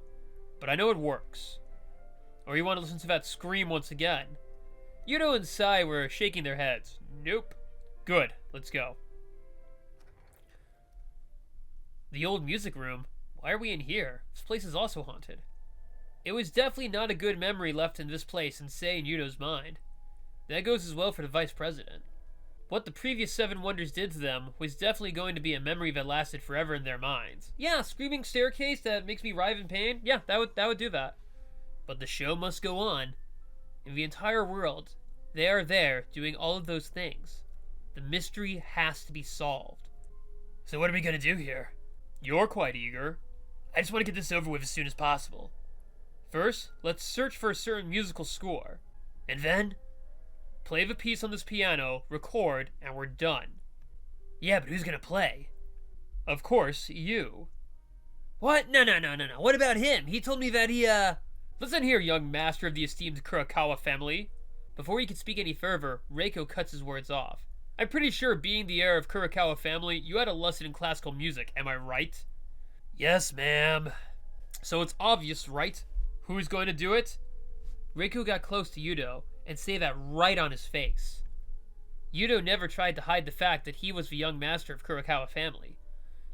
but I know it works. Or you want to listen to that scream once again? Yuto and Sei were shaking their heads. Nope. Good, let's go. The old music room? Why are we in here? This place is also haunted. It was definitely not a good memory left in this place in Sei and Yuto's mind. That goes as well for the vice president. What the previous 7 wonders did to them was definitely going to be a memory that lasted forever in their minds. Yeah, screaming staircase that makes me writhe in pain? Yeah, that would do that. But the show must go on. In the entire world, they are there doing all of those things. The mystery has to be solved. So what are we gonna do here? You're quite eager. I just want to get this over with as soon as possible. First, let's search for a certain musical score. And then, play the piece on this piano, record, and we're done. Yeah, but who's gonna play? Of course, you. What? No. What about him? He told me that he, Listen here, young master of the esteemed Kurakawa family. Before he could speak any further, Reiko cuts his words off. I'm pretty sure being the heir of Kurokawa family, you had a lesson in classical music, am I right? Yes, ma'am. So it's obvious, right? Who's going to do it? Reiko got close to Yudo and say that right on his face. Yudo never tried to hide the fact that he was the young master of Kurokawa family,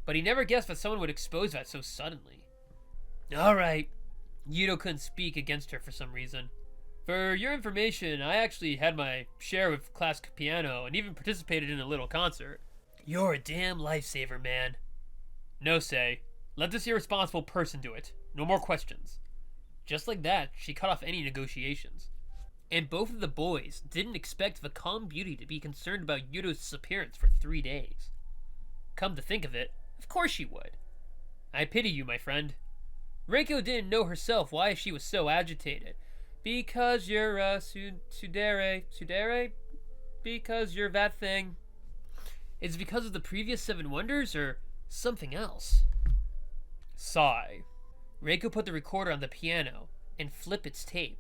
but he never guessed that someone would expose that so suddenly. Alright. Yudo couldn't speak against her for some reason. For your information, I actually had my share of classical piano and even participated in a little concert. You're a damn lifesaver, man. No, say. Let this irresponsible person do it. No more questions. Just like that, she cut off any negotiations. And both of the boys didn't expect the calm beauty to be concerned about Yudo's disappearance for 3 days. Come to think of it, of course she would. I pity you, my friend. Reiko didn't know herself why she was so agitated. Because you're, Sudere? Because you're that thing. Is it because of the previous 7 wonders, or something else? Sigh. Reiko put the recorder on the piano and flipped its tape.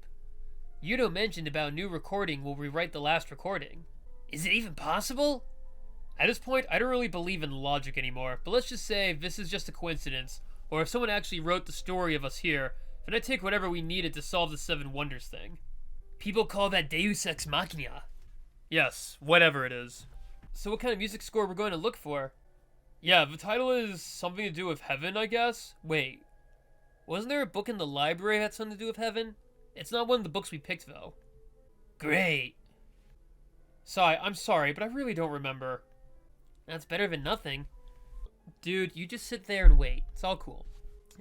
Yudo mentioned about new recording will rewrite the last recording. Is it even possible? At this point, I don't really believe in logic anymore, but let's just say this is just a coincidence, or if someone actually wrote the story of us here, then I take whatever we needed to solve the 7 wonders thing. People call that Deus Ex Machina. Yes, whatever it is. So what kind of music score we're going to look for? Yeah, the title is something to do with heaven, I guess? Wait. Wasn't there a book in the library that had something to do with heaven? It's not one of the books we picked, though. Great. Sigh, I'm sorry, but I really don't remember. That's better than nothing. Dude, you just sit there and wait. It's all cool.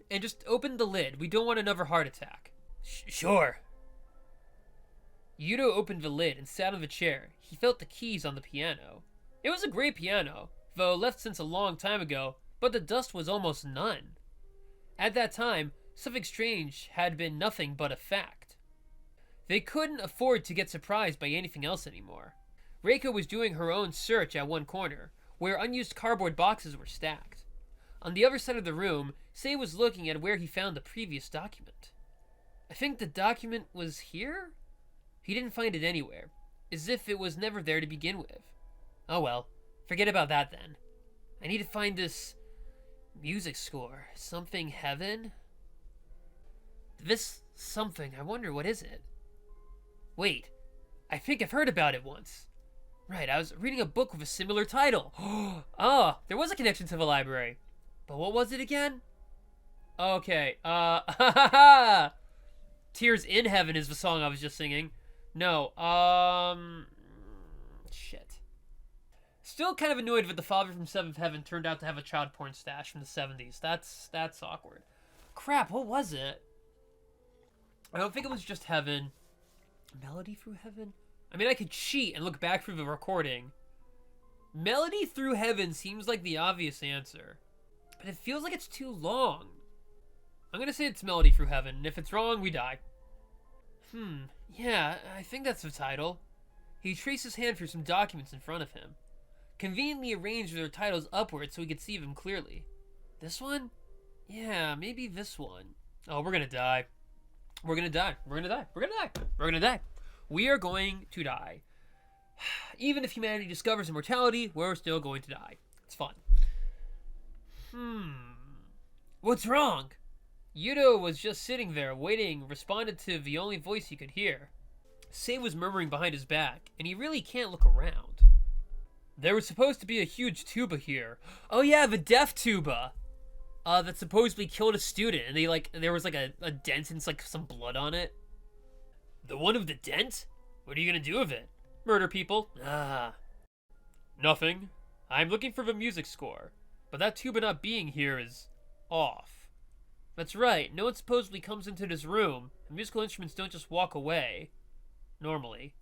And just open the lid. We don't want another heart attack. Sure. Yudo opened the lid and sat on the chair. He felt the keys on the piano. It was a great piano, though left since a long time ago, but the dust was almost none. At that time, something strange had been nothing but a fact. They couldn't afford to get surprised by anything else anymore. Reiko was doing her own search at one corner, where unused cardboard boxes were stacked. On the other side of the room, Sei was looking at where he found the previous document. I think the document was here? He didn't find it anywhere, as if it was never there to begin with. Oh well, forget about that then. I need to find this music score. Something heaven? This something, I wonder what is it? Wait, I think I've heard about it once. Right, I was reading a book with a similar title. Oh, there was a connection to the library. But what was it again? Okay, Tears in Heaven is the song I was just singing. No, shit. Still kind of annoyed that the father from Seventh Heaven turned out to have a child porn stash from the 70s. That's awkward. Crap, what was it? I don't think it was just Heaven. Melody Through Heaven? I mean, I could cheat and look back through the recording. Melody Through Heaven seems like the obvious answer, but it feels like it's too long. I'm gonna say it's Melody Through Heaven, and if it's wrong, we die. Yeah, I think that's the title. He traced his hand through some documents in front of him, conveniently arranged their titles upward so he could see them clearly. This one? Yeah, maybe this one. Oh, we're gonna die. We're gonna die. We're gonna die. We're gonna die. We're gonna die. We are going to die. Even if humanity discovers immortality, we're still going to die. It's fun. What's wrong? Yudo was just sitting there, waiting, responded to the only voice he could hear. Sei was murmuring behind his back, and he really can't look around. There was supposed to be a huge tuba here. Oh yeah, the death tuba! That supposedly killed a student, and there was like a dent and like some blood on it. The one with the dent? What are you gonna do with it? Murder people. Nothing. I'm looking for the music score, but that tuba not being here is off. That's right, no one supposedly comes into this room. The musical instruments don't just walk away. Normally.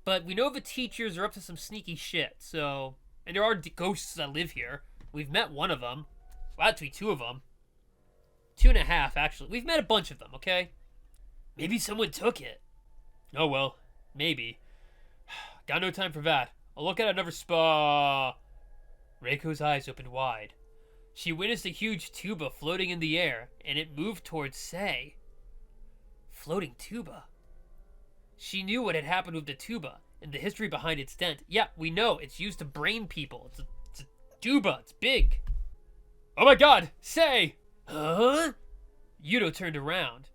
But we know the teachers are up to some sneaky shit, so... And there are ghosts that live here. We've met one of them. Well, actually 2 of them. 2.5, actually. We've met a bunch of them, okay? Maybe someone took it. Oh well, maybe. Got no time for that. I'll look at another spa... Reiko's eyes opened wide. She witnessed a huge tuba floating in the air, and it moved towards Sei. Floating tuba. She knew what had happened with the tuba and the history behind its dent. Yeah, we know. It's used to brain people. It's a tuba. It's big. Oh my god! Say! Huh? Yudo turned around.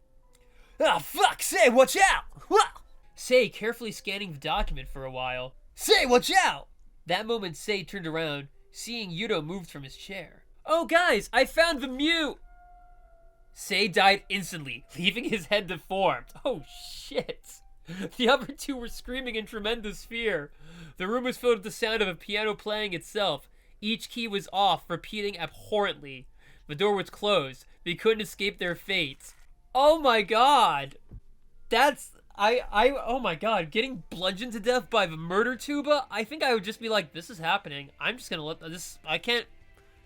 Ah, fuck! Say, watch out! Say, carefully scanning the document for a while. Say, watch out! That moment, Say turned around, seeing Yudo moved from his chair. Oh, guys, I found the mute! Say died instantly, leaving his head deformed. Oh, shit. The other two were screaming in tremendous fear. The room was filled with the sound of a piano playing itself. Each key was off, repeating abhorrently. The door was closed. They couldn't escape their fate. Oh my god. That's... oh my god, getting bludgeoned to death by the murder tuba? I think I would just be like, this is happening. I'm just gonna let this... I can't...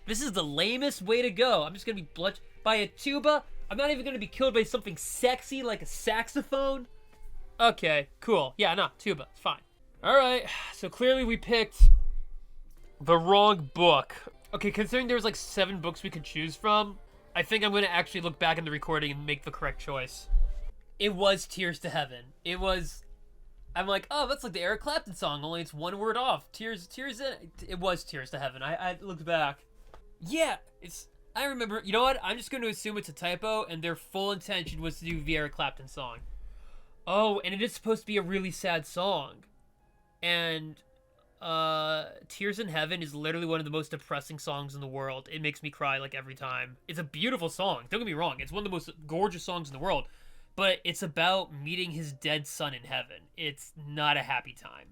This is the lamest way to go. I'm just gonna be bludgeoned by a tuba. I'm not even gonna be killed by something sexy like a saxophone. Okay, cool. Yeah, no, tuba. It's fine. Alright, so clearly we picked the wrong book. Okay, considering there was like 7 books we could choose from, I think I'm gonna actually look back in the recording and make the correct choice. It was Tears to Heaven. It was... I'm like, oh, that's like the Eric Clapton song, only it's one word off. Tears in... It was Tears to Heaven. I looked back. Yeah, it's... I remember... You know what? I'm just going to assume it's a typo, and their full intention was to do the Eric Clapton song. Oh, and it is supposed to be a really sad song. And... Tears in Heaven is literally one of the most depressing songs in the world. It makes me cry, like, every time. It's a beautiful song. Don't get me wrong. It's one of the most gorgeous songs in the world. But it's about meeting his dead son in heaven. It's not a happy time.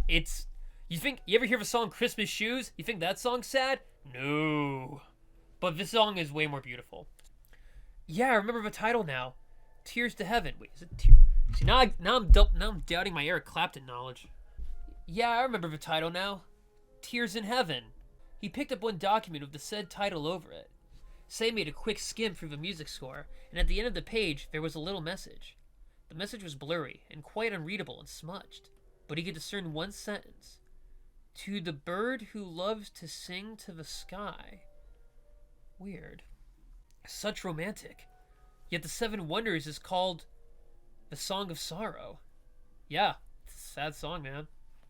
It's... You ever hear the song Christmas Shoes? You think that song's sad? No. But this song is way more beautiful. Yeah, I remember the title now. Tears to Heaven. Wait, is it See, now I'm doubting my Eric Clapton knowledge. Yeah, I remember the title now. Tears in Heaven. He picked up one document with the said title over it. Say made a quick skim through the music score, and at the end of the page, there was a little message. The message was blurry and quite unreadable and smudged, but he could discern one sentence. To the bird who loves to sing to the sky. Weird. Such romantic. Yet the 7 Wonders is called the Song of Sorrow. Yeah, it's a sad song, man.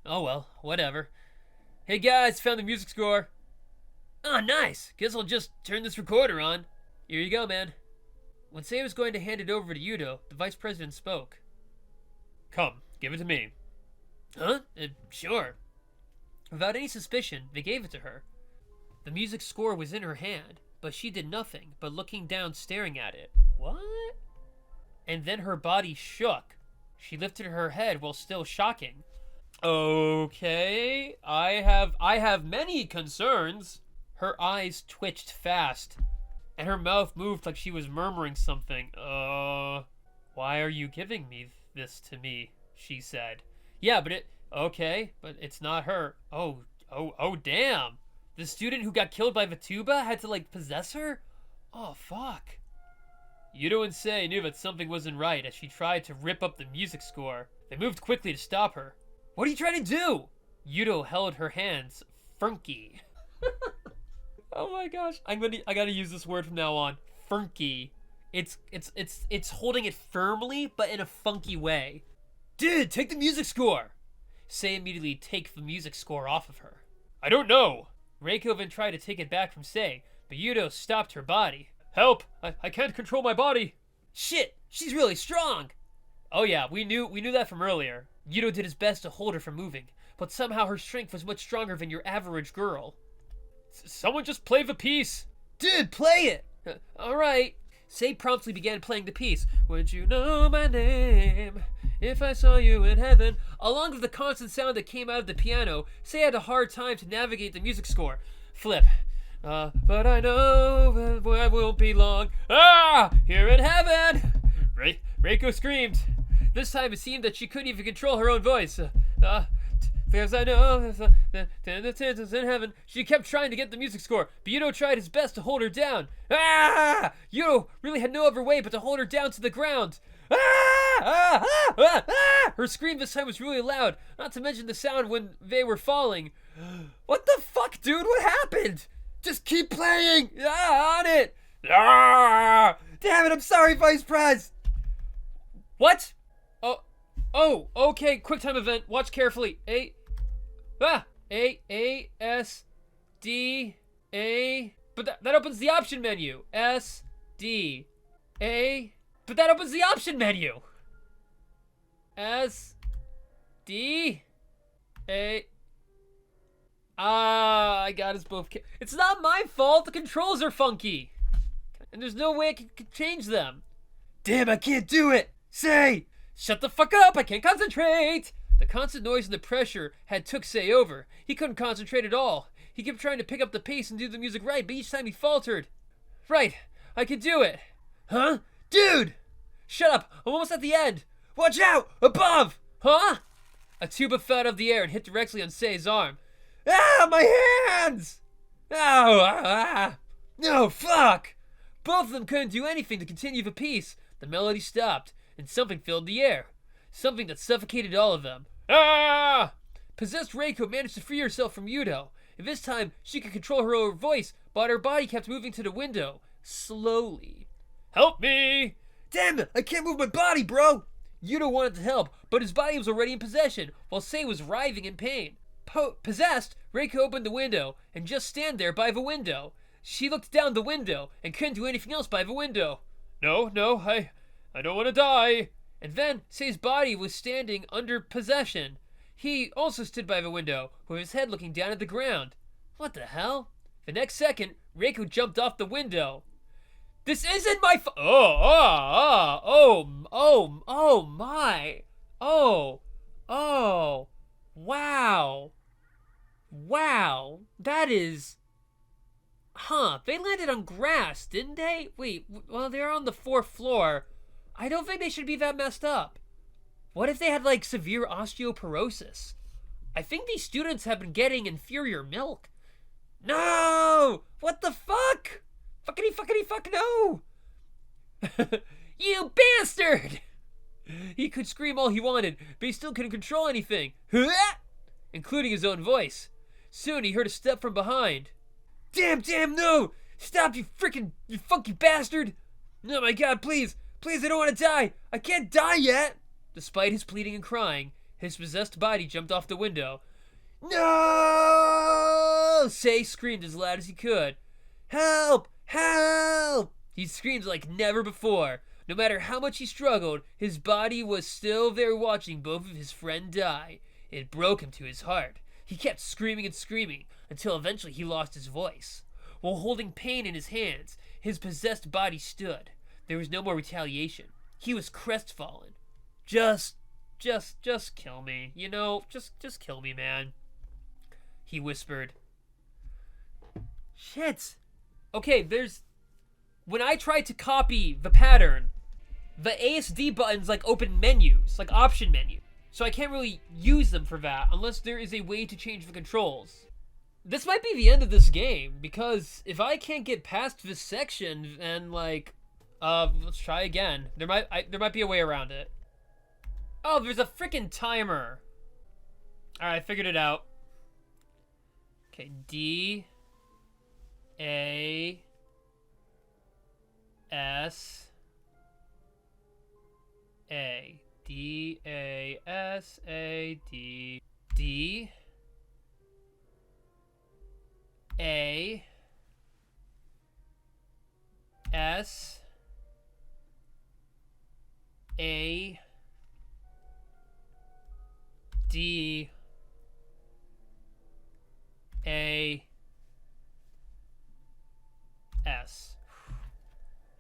Oh well, whatever. Hey guys, found the music score. Oh, nice. Guess I'll just turn this recorder on. Here you go, man. When Say was going to hand it over to Yudo, the vice president spoke. Come, give it to me. Huh? Sure. Without any suspicion, they gave it to her. The music score was in her hand, but she did nothing but looking down, staring at it. What? And then her body shook. She lifted her head while still shocking. Okay, I have many concerns. Her eyes twitched fast, and her mouth moved like she was murmuring something. Why are you giving this to me? She said. Yeah, but okay, but it's not her. Oh, damn. The student who got killed by the tuba had to, like, possess her? Oh, fuck. Yudo and Say knew that something wasn't right as she tried to rip up the music score. They moved quickly to stop her. What are you trying to do? Yudo held her hands funky. Oh my gosh. I gotta use this word from now on. Funky. It's holding it firmly, but in a funky way. Dude, take the music score! Say immediately take the music score off of her. I don't know. Reiko then tried to take it back from Say, but Yudo stopped her body. Help! I can't control my body. Shit! She's really strong! Oh yeah, we knew that from earlier. Yudo did his best to hold her from moving, but somehow her strength was much stronger than your average girl. Someone just play the piece. Dude, play it. Alright. Say promptly began playing the piece. Would you know my name if I saw you in heaven? Along with the constant sound that came out of the piano, Say had a hard time to navigate the music score. Flip. But I know I won't be long. Here in heaven. Reiko screamed. This time it seemed that she couldn't even control her own voice. Because I know the in heaven. She kept trying to get the music score, but Yudo tried his best to hold her down. Yudo really had no other way but to hold her down to the ground. Her scream this time was really loud, not to mention the sound when they were falling. What the fuck, dude? What happened? Just keep playing! On it! Damn it, I'm sorry, Vice Pres! What? Oh, okay, quick time event. Watch carefully. S, D, A. But that opens the option menu. S, D, A. But that opens the option menu. S, D, A. I got us both. It's not my fault. The controls are funky. And there's no way I can change them. Damn, I can't do it. Say, shut the fuck up. I can't concentrate. The constant noise and the pressure had took Say over. He couldn't concentrate at all. He kept trying to pick up the pace and do the music right, but each time he faltered. Right, I can do it. Huh? Dude! Shut up, I'm almost at the end. Watch out! Above! Huh? A tuba fell out of the air and hit directly on Say's arm. Ah, my hands! Ow! No, fuck! Both of them couldn't do anything to continue the piece. The melody stopped, and something filled the air. Something that suffocated all of them. Ah! Possessed Reiko managed to free herself from Yudo. And this time, she could control her own voice, but her body kept moving to the window. Slowly. Help me! Damn it! I can't move my body, bro! Yudo wanted to help, but his body was already in possession, while Sei was writhing in pain. Possessed, Reiko opened the window, and just stand there by the window. She looked down the window, and couldn't do anything else by the window. No, I don't want to die. And then, Sei's body was standing under possession. He also stood by the window, with his head looking down at the ground. What the hell? The next second, Reiko jumped off the window. This isn't my wow. Wow, that is... Huh, they landed on grass, didn't they? Wait, well, they're on the 4th floor. I don't think they should be that messed up. What if they had, like, severe osteoporosis? I think these students have been getting inferior milk. No! What the fuck? Fuckity fuck no! You bastard! He could scream all he wanted, but he still couldn't control anything. Including his own voice. Soon he heard a step from behind. Damn, no! Stop, you funky bastard! Oh my god, please, I don't want to die! I can't die yet! Despite his pleading and crying, his possessed body jumped off the window. No! Sei screamed as loud as he could. Help! Help! He screamed like never before. No matter how much he struggled, his body was still there watching both of his friends die. It broke him to his heart. He kept screaming and screaming until eventually he lost his voice. While holding pain in his hands, his possessed body stood. There was no more retaliation. He was crestfallen. Just kill me. You know, just kill me, man. He whispered. Shit. Okay, when I tried to copy the pattern, the ASD buttons like open menus, like option menu. So I can't really use them for that unless there is a way to change the controls. This might be the end of this game, because if I can't get past this section, then like, let's try again. There might be a way around it. Oh, there's a freaking timer. Alright, I figured it out. Okay, D, A, S, A. D, A, S, A, D, D, A, S, A, D, A, S.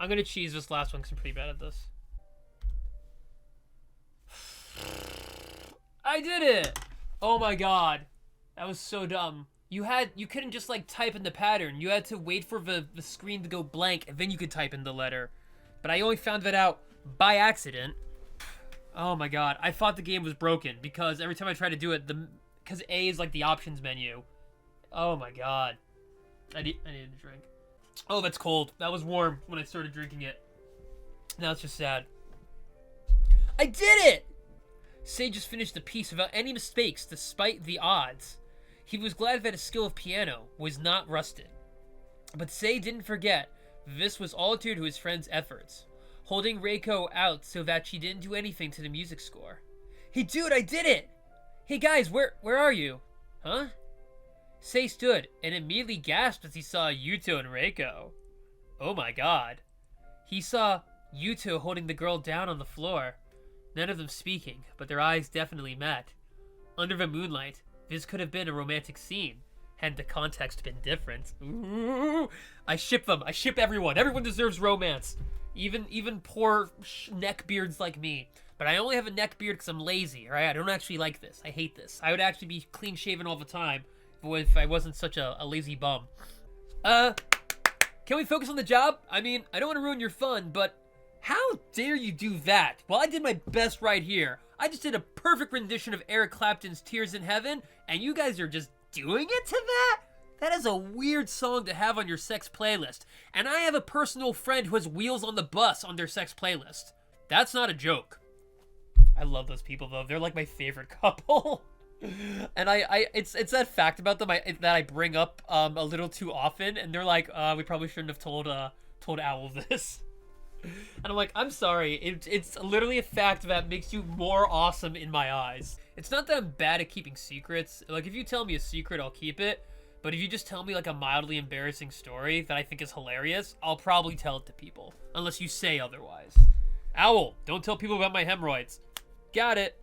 I'm gonna cheese this last one because I'm pretty bad at this. I did it! Oh my god. That was so dumb. You couldn't just like type in the pattern. You had to wait for the screen to go blank and then you could type in the letter. But I only found that out by accident. Oh my god. I thought the game was broken because every time I tried to do it, because A is like the options menu. Oh my god. I needed a drink. Oh, that's cold. That was warm when I started drinking it. Now it's just sad. I did it! Sei just finished the piece without any mistakes despite the odds. He was glad that his skill of piano was not rusted. But Sei didn't forget this was all due to his friend's efforts, holding Reiko out so that she didn't do anything to the music score. Hey, dude, I did it! Hey, guys, where are you? Huh? Sei stood and immediately gasped as he saw Yuto and Reiko. Oh my god. He saw Yuto holding the girl down on the floor. None of them speaking, but their eyes definitely met. Under the moonlight, this could have been a romantic scene, had the context been different. Ooh, I ship them. I ship everyone. Everyone deserves romance. Even poor neckbeards like me. But I only have a neckbeard because I'm lazy, alright? I don't actually like this. I hate this. I would actually be clean-shaven all the time if I wasn't such a lazy bum. Can we focus on the job? I mean, I don't want to ruin your fun, but how dare you do that? Well, I did my best right here. I just did a perfect rendition of Eric Clapton's Tears in Heaven, and you guys are just doing it to that? That is a weird song to have on your sex playlist. And I have a personal friend who has Wheels on the Bus on their sex playlist. That's not a joke. I love those people, though. They're like my favorite couple. And it's that fact about them that I bring up a little too often, and they're like, we probably shouldn't have told Owl this. And I'm like, I'm sorry. It's literally a fact that makes you more awesome in my eyes. It's not that I'm bad at keeping secrets. Like, if you tell me a secret, I'll keep it. But if you just tell me like a mildly embarrassing story that I think is hilarious, I'll probably tell it to people, unless you say otherwise. Owl, don't tell people about my hemorrhoids. Got it.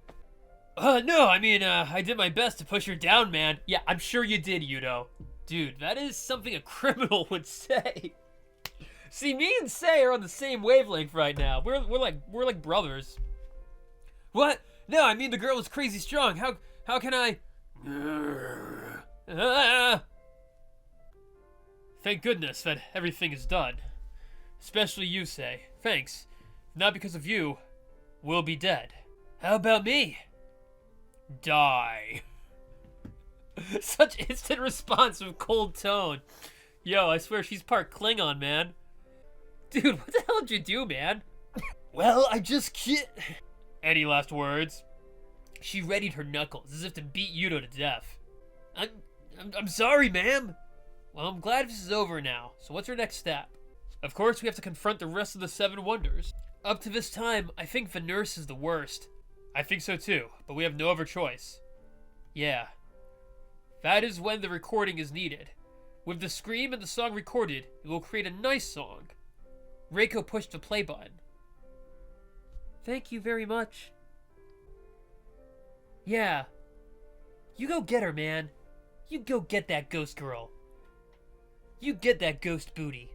No, I mean, I did my best to push her down, man. Yeah, I'm sure you did, Yuto. Dude, that is something a criminal would say. See, me and Sei are on the same wavelength right now. We're like brothers. What? No, I mean the girl was crazy strong. How can I? Thank goodness that everything is done. Especially you, Sei. Thanks. Not because of you, we'll be dead. How about me? Die. Such instant response with cold tone. Yo, I swear she's part Klingon, man. Dude, what the hell did you do, man? Well, I just can't... Any last words? She readied her knuckles as if to beat Yuto to death. I'm sorry, ma'am. Well, I'm glad this is over now. So what's our next step? Of course, we have to confront the rest of the 7 wonders. Up to this time, I think the nurse is the worst. I think so too, but we have no other choice. Yeah. That is when the recording is needed. With the scream and the song recorded, it will create a nice song. Reiko pushed the play button. Thank you very much. Yeah. You go get her, man. You go get that ghost girl. You get that ghost booty.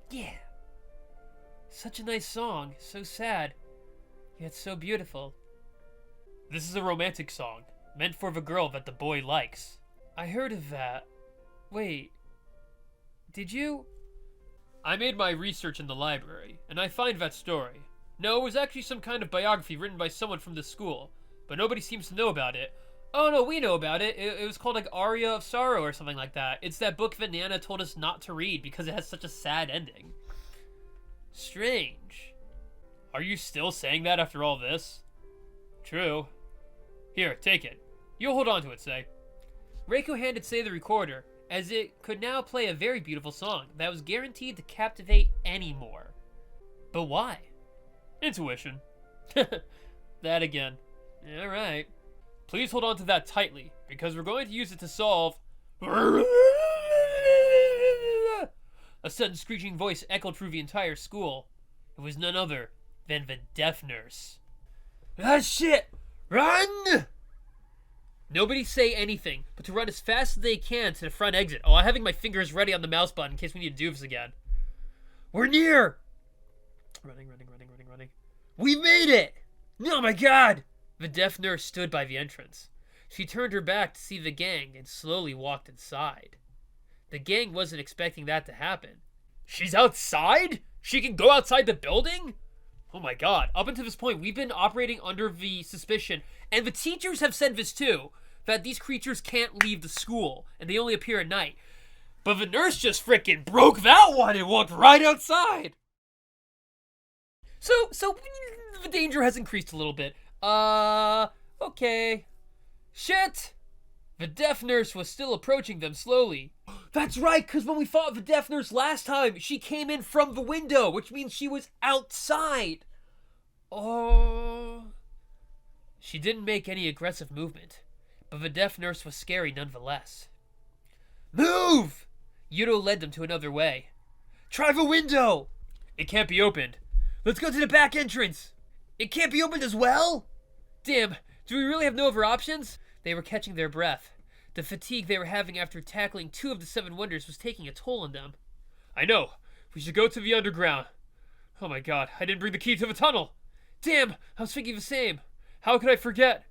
Yeah. Such a nice song, so sad, yet so beautiful. This is a romantic song, meant for the girl that the boy likes. I heard of that. Wait, did you? I made my research in the library, and I find that story. No, it was actually some kind of biography written by someone from the school, but nobody seems to know about it. Oh no, we know about it. It was called like Aria of Sorrow or something like that. It's that book that Nana told us not to read because it has such a sad ending. Strange. Are you still saying that after all this? True. Here, take it. You'll hold on to it, Sei. Reiko handed Sei the recorder, as it could now play a very beautiful song that was guaranteed to captivate any more. But why? Intuition. That again. Alright. Please hold on to that tightly, because we're going to use it to solve... A sudden screeching voice echoed through the entire school. It was none other than the deaf nurse. Ah, shit! Run! Nobody say anything, but to run as fast as they can to the front exit. Oh, I'm having my fingers ready on the mouse button in case we need to do this again. We're near! Running. We made it! Oh my god! The deaf nurse stood by the entrance. She turned her back to see the gang and slowly walked inside. The gang wasn't expecting that to happen. She's outside? She can go outside the building? Oh my god. Up until this point, we've been operating under the suspicion, and the teachers have said this too, that these creatures can't leave the school, and they only appear at night. But the nurse just frickin' broke that one and walked right outside. So the danger has increased a little bit. Okay. Shit! The deaf nurse was still approaching them slowly. That's right, because when we fought the deaf nurse last time, she came in from the window, which means she was outside. Oh. She didn't make any aggressive movement, but the deaf nurse was scary nonetheless. Move! Yuto led them to another way. Try the window! It can't be opened. Let's go to the back entrance! It can't be opened as well? Damn, do we really have no other options? They were catching their breath. The fatigue they were having after tackling 2 of the 7 wonders was taking a toll on them. I know. We should go to the underground. Oh my god, I didn't bring the key to the tunnel. Damn, I was thinking the same. How could I forget?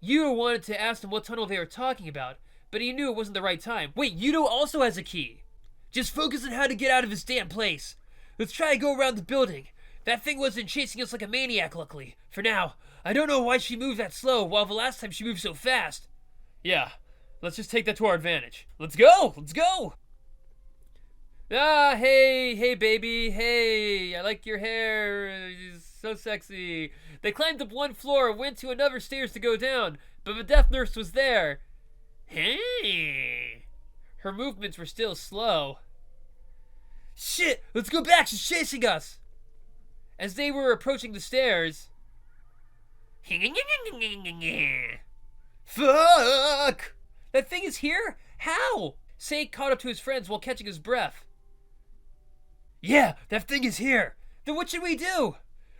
Yuto wanted to ask them what tunnel they were talking about, but he knew it wasn't the right time. Wait, Yuto also has a key. Just focus on how to get out of this damn place. Let's try to go around the building. That thing wasn't chasing us like a maniac, luckily. For now, I don't know why she moved that slow, while the last time she moved so fast. Yeah, let's just take that to our advantage. Let's go! Let's go! Ah, hey baby, hey, I like your hair, it's so sexy. They climbed up 1 floor and went to another stairs to go down, but the deaf nurse was there. Hey! Her movements were still slow. Shit, let's go back, she's chasing us! As they were approaching the stairs... Fuck! That thing is here? How? Sei caught up to his friends while catching his breath. Yeah, that thing is here. Then what should we do?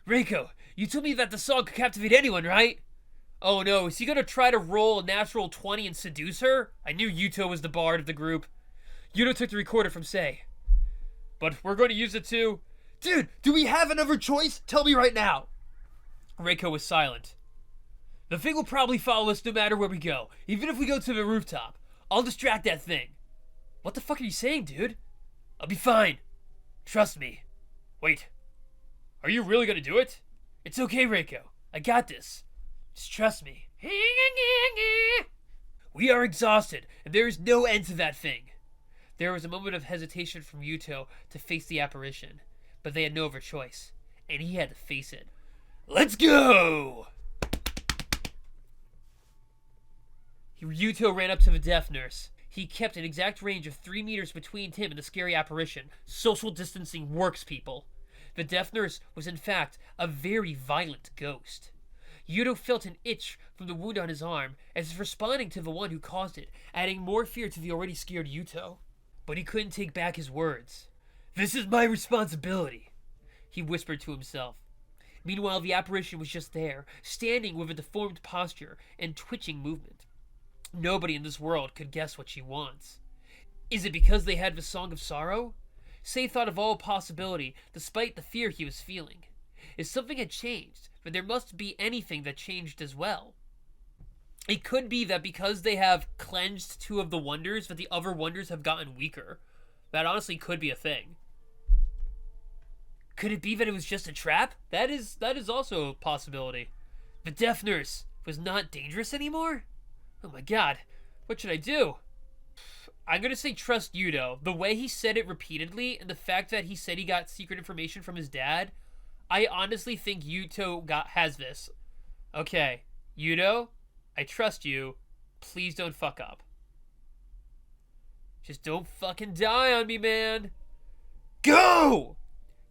Reiko, you told me that the song could captivate anyone, right? Oh no, is he gonna try to roll a natural 20 and seduce her? I knew Yuto was the bard of the group. Yuto took the recorder from Sei. But we're going to use it to... Dude, do we have another choice? Tell me right now. Reiko was silent. The thing will probably follow us no matter where we go, even if we go to the rooftop. I'll distract that thing. What the fuck are you saying, dude? I'll be fine. Trust me. Wait. Are you really gonna do it? It's okay, Reiko. I got this. Just trust me. We are exhausted, and there is no end to that thing. There was a moment of hesitation from Yuto to face the apparition, but they had no other choice, and he had to face it. Let's go! Yuto ran up to the deaf nurse. He kept an exact range of 3 meters between him and the scary apparition. Social distancing works, people. The deaf nurse was in fact a very violent ghost. Yuto felt an itch from the wound on his arm as if responding to the one who caused it, adding more fear to the already scared Yuto. But he couldn't take back his words. This is my responsibility, he whispered to himself. Meanwhile, the apparition was just there, standing with a deformed posture and twitching movement. Nobody in this world could guess what she wants. Is it because they had the Song of Sorrow? Sei thought of all possibility, despite the fear he was feeling. If something had changed, then there must be anything that changed as well. It could be that because they have cleansed 2 of the wonders, that the other wonders have gotten weaker. That honestly could be a thing. Could it be that it was just a trap? That is also a possibility. The deaf nurse was not dangerous anymore? Oh my god, what should I do? I'm gonna say trust Yuto. The way he said it repeatedly, and the fact that he said he got secret information from his dad, I honestly think Yuto has this. Okay, Yuto, I trust you. Please don't fuck up. Just don't fucking die on me, man. Go!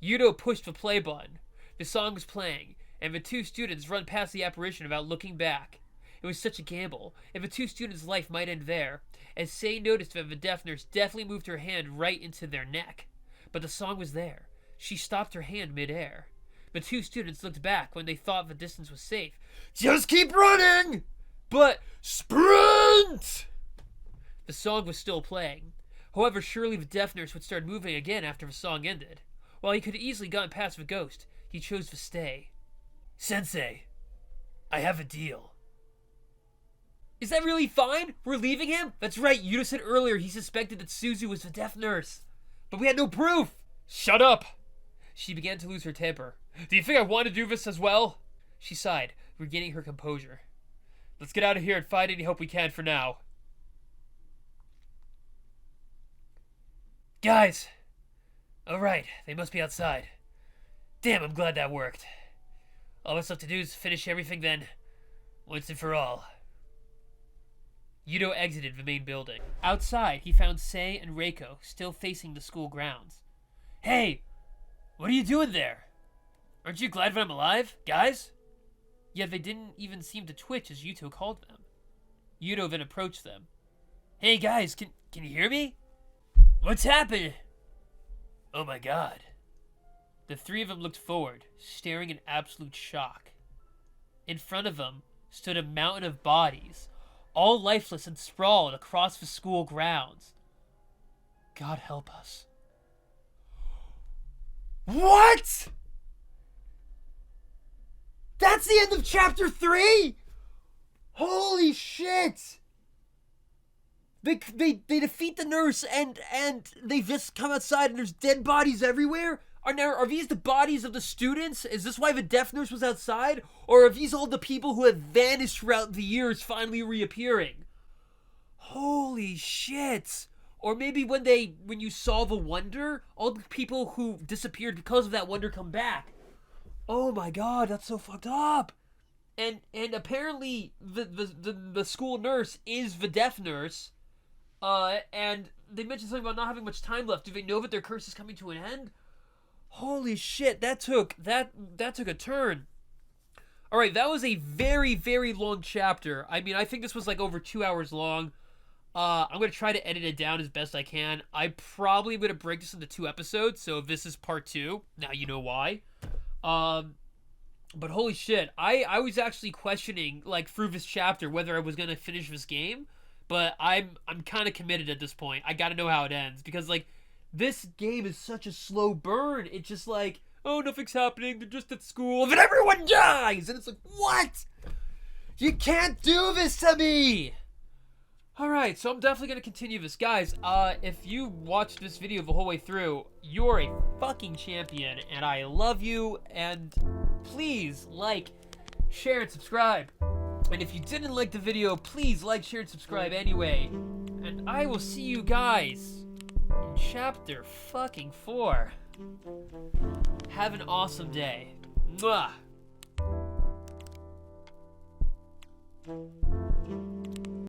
Yuto pushed the play button. The song was playing, and the 2 students run past the apparition without looking back. It was such a gamble, and the 2 students' life might end there, as Sei noticed that the deaf nurse definitely moved her hand right into their neck. But the song was there. She stopped her hand mid-air. The 2 students looked back when they thought the distance was safe. Just keep running! But sprint! The song was still playing. However, surely the deaf nurse would start moving again after the song ended. While he could have easily gotten past the ghost, he chose to stay. Sensei, I have a deal. Is that really fine? We're leaving him? That's right, Yuto said earlier he suspected that Suzu was the deaf nurse. But we had no proof! Shut up! She began to lose her temper. Do you think I want to do this as well? She sighed, regaining her composure. Let's get out of here and find any hope we can for now. Guys! Alright, they must be outside. Damn, I'm glad that worked. All that's left to do is finish everything then, once and for all. Yuto exited the main building. Outside, he found Sei and Reiko still facing the school grounds. Hey! What are you doing there? Aren't you glad that I'm alive, guys? Yet they didn't even seem to twitch as Yuto called them. Yuto then approached them. Hey guys, can you hear me? What's happening? Oh my god. The three of them looked forward, staring in absolute shock. In front of them stood a mountain of bodies, all lifeless and sprawled across the school grounds. God help us. What? That's the end of chapter 3? Holy shit! They defeat the nurse and they just come outside and there's dead bodies everywhere? Are these the bodies of the students? Is this why the deaf nurse was outside? Or are these all the people who have vanished throughout the years finally reappearing? Holy shit! Or maybe when you solve a wonder, all the people who disappeared because of that wonder come back. Oh my god, that's so fucked up. And apparently the school nurse is the deaf nurse. And they mentioned something about not having much time left. Do they know that their curse is coming to an end? Holy shit, that took a turn. All right, that was a very, very long chapter. I mean, I think this was like over 2 hours long. I'm going to try to edit it down as best I can. I probably going to break this into 2 episodes, so this is part 2. Now you know why. But holy shit, I was actually questioning, like, through this chapter whether I was going to finish this game, but I'm kind of committed at this point. I got to know how it ends, because, like, this game is such a slow burn. It's just like, oh, nothing's happening, they're just at school, and then everyone dies! And it's like, what? You can't do this to me! Alright, so I'm definitely going to continue this. Guys, if you watched this video the whole way through, you're a fucking champion, and I love you, and please like, share, and subscribe. And if you didn't like the video, please like, share, and subscribe anyway. And I will see you guys in chapter fucking 4. Have an awesome day. Mwah!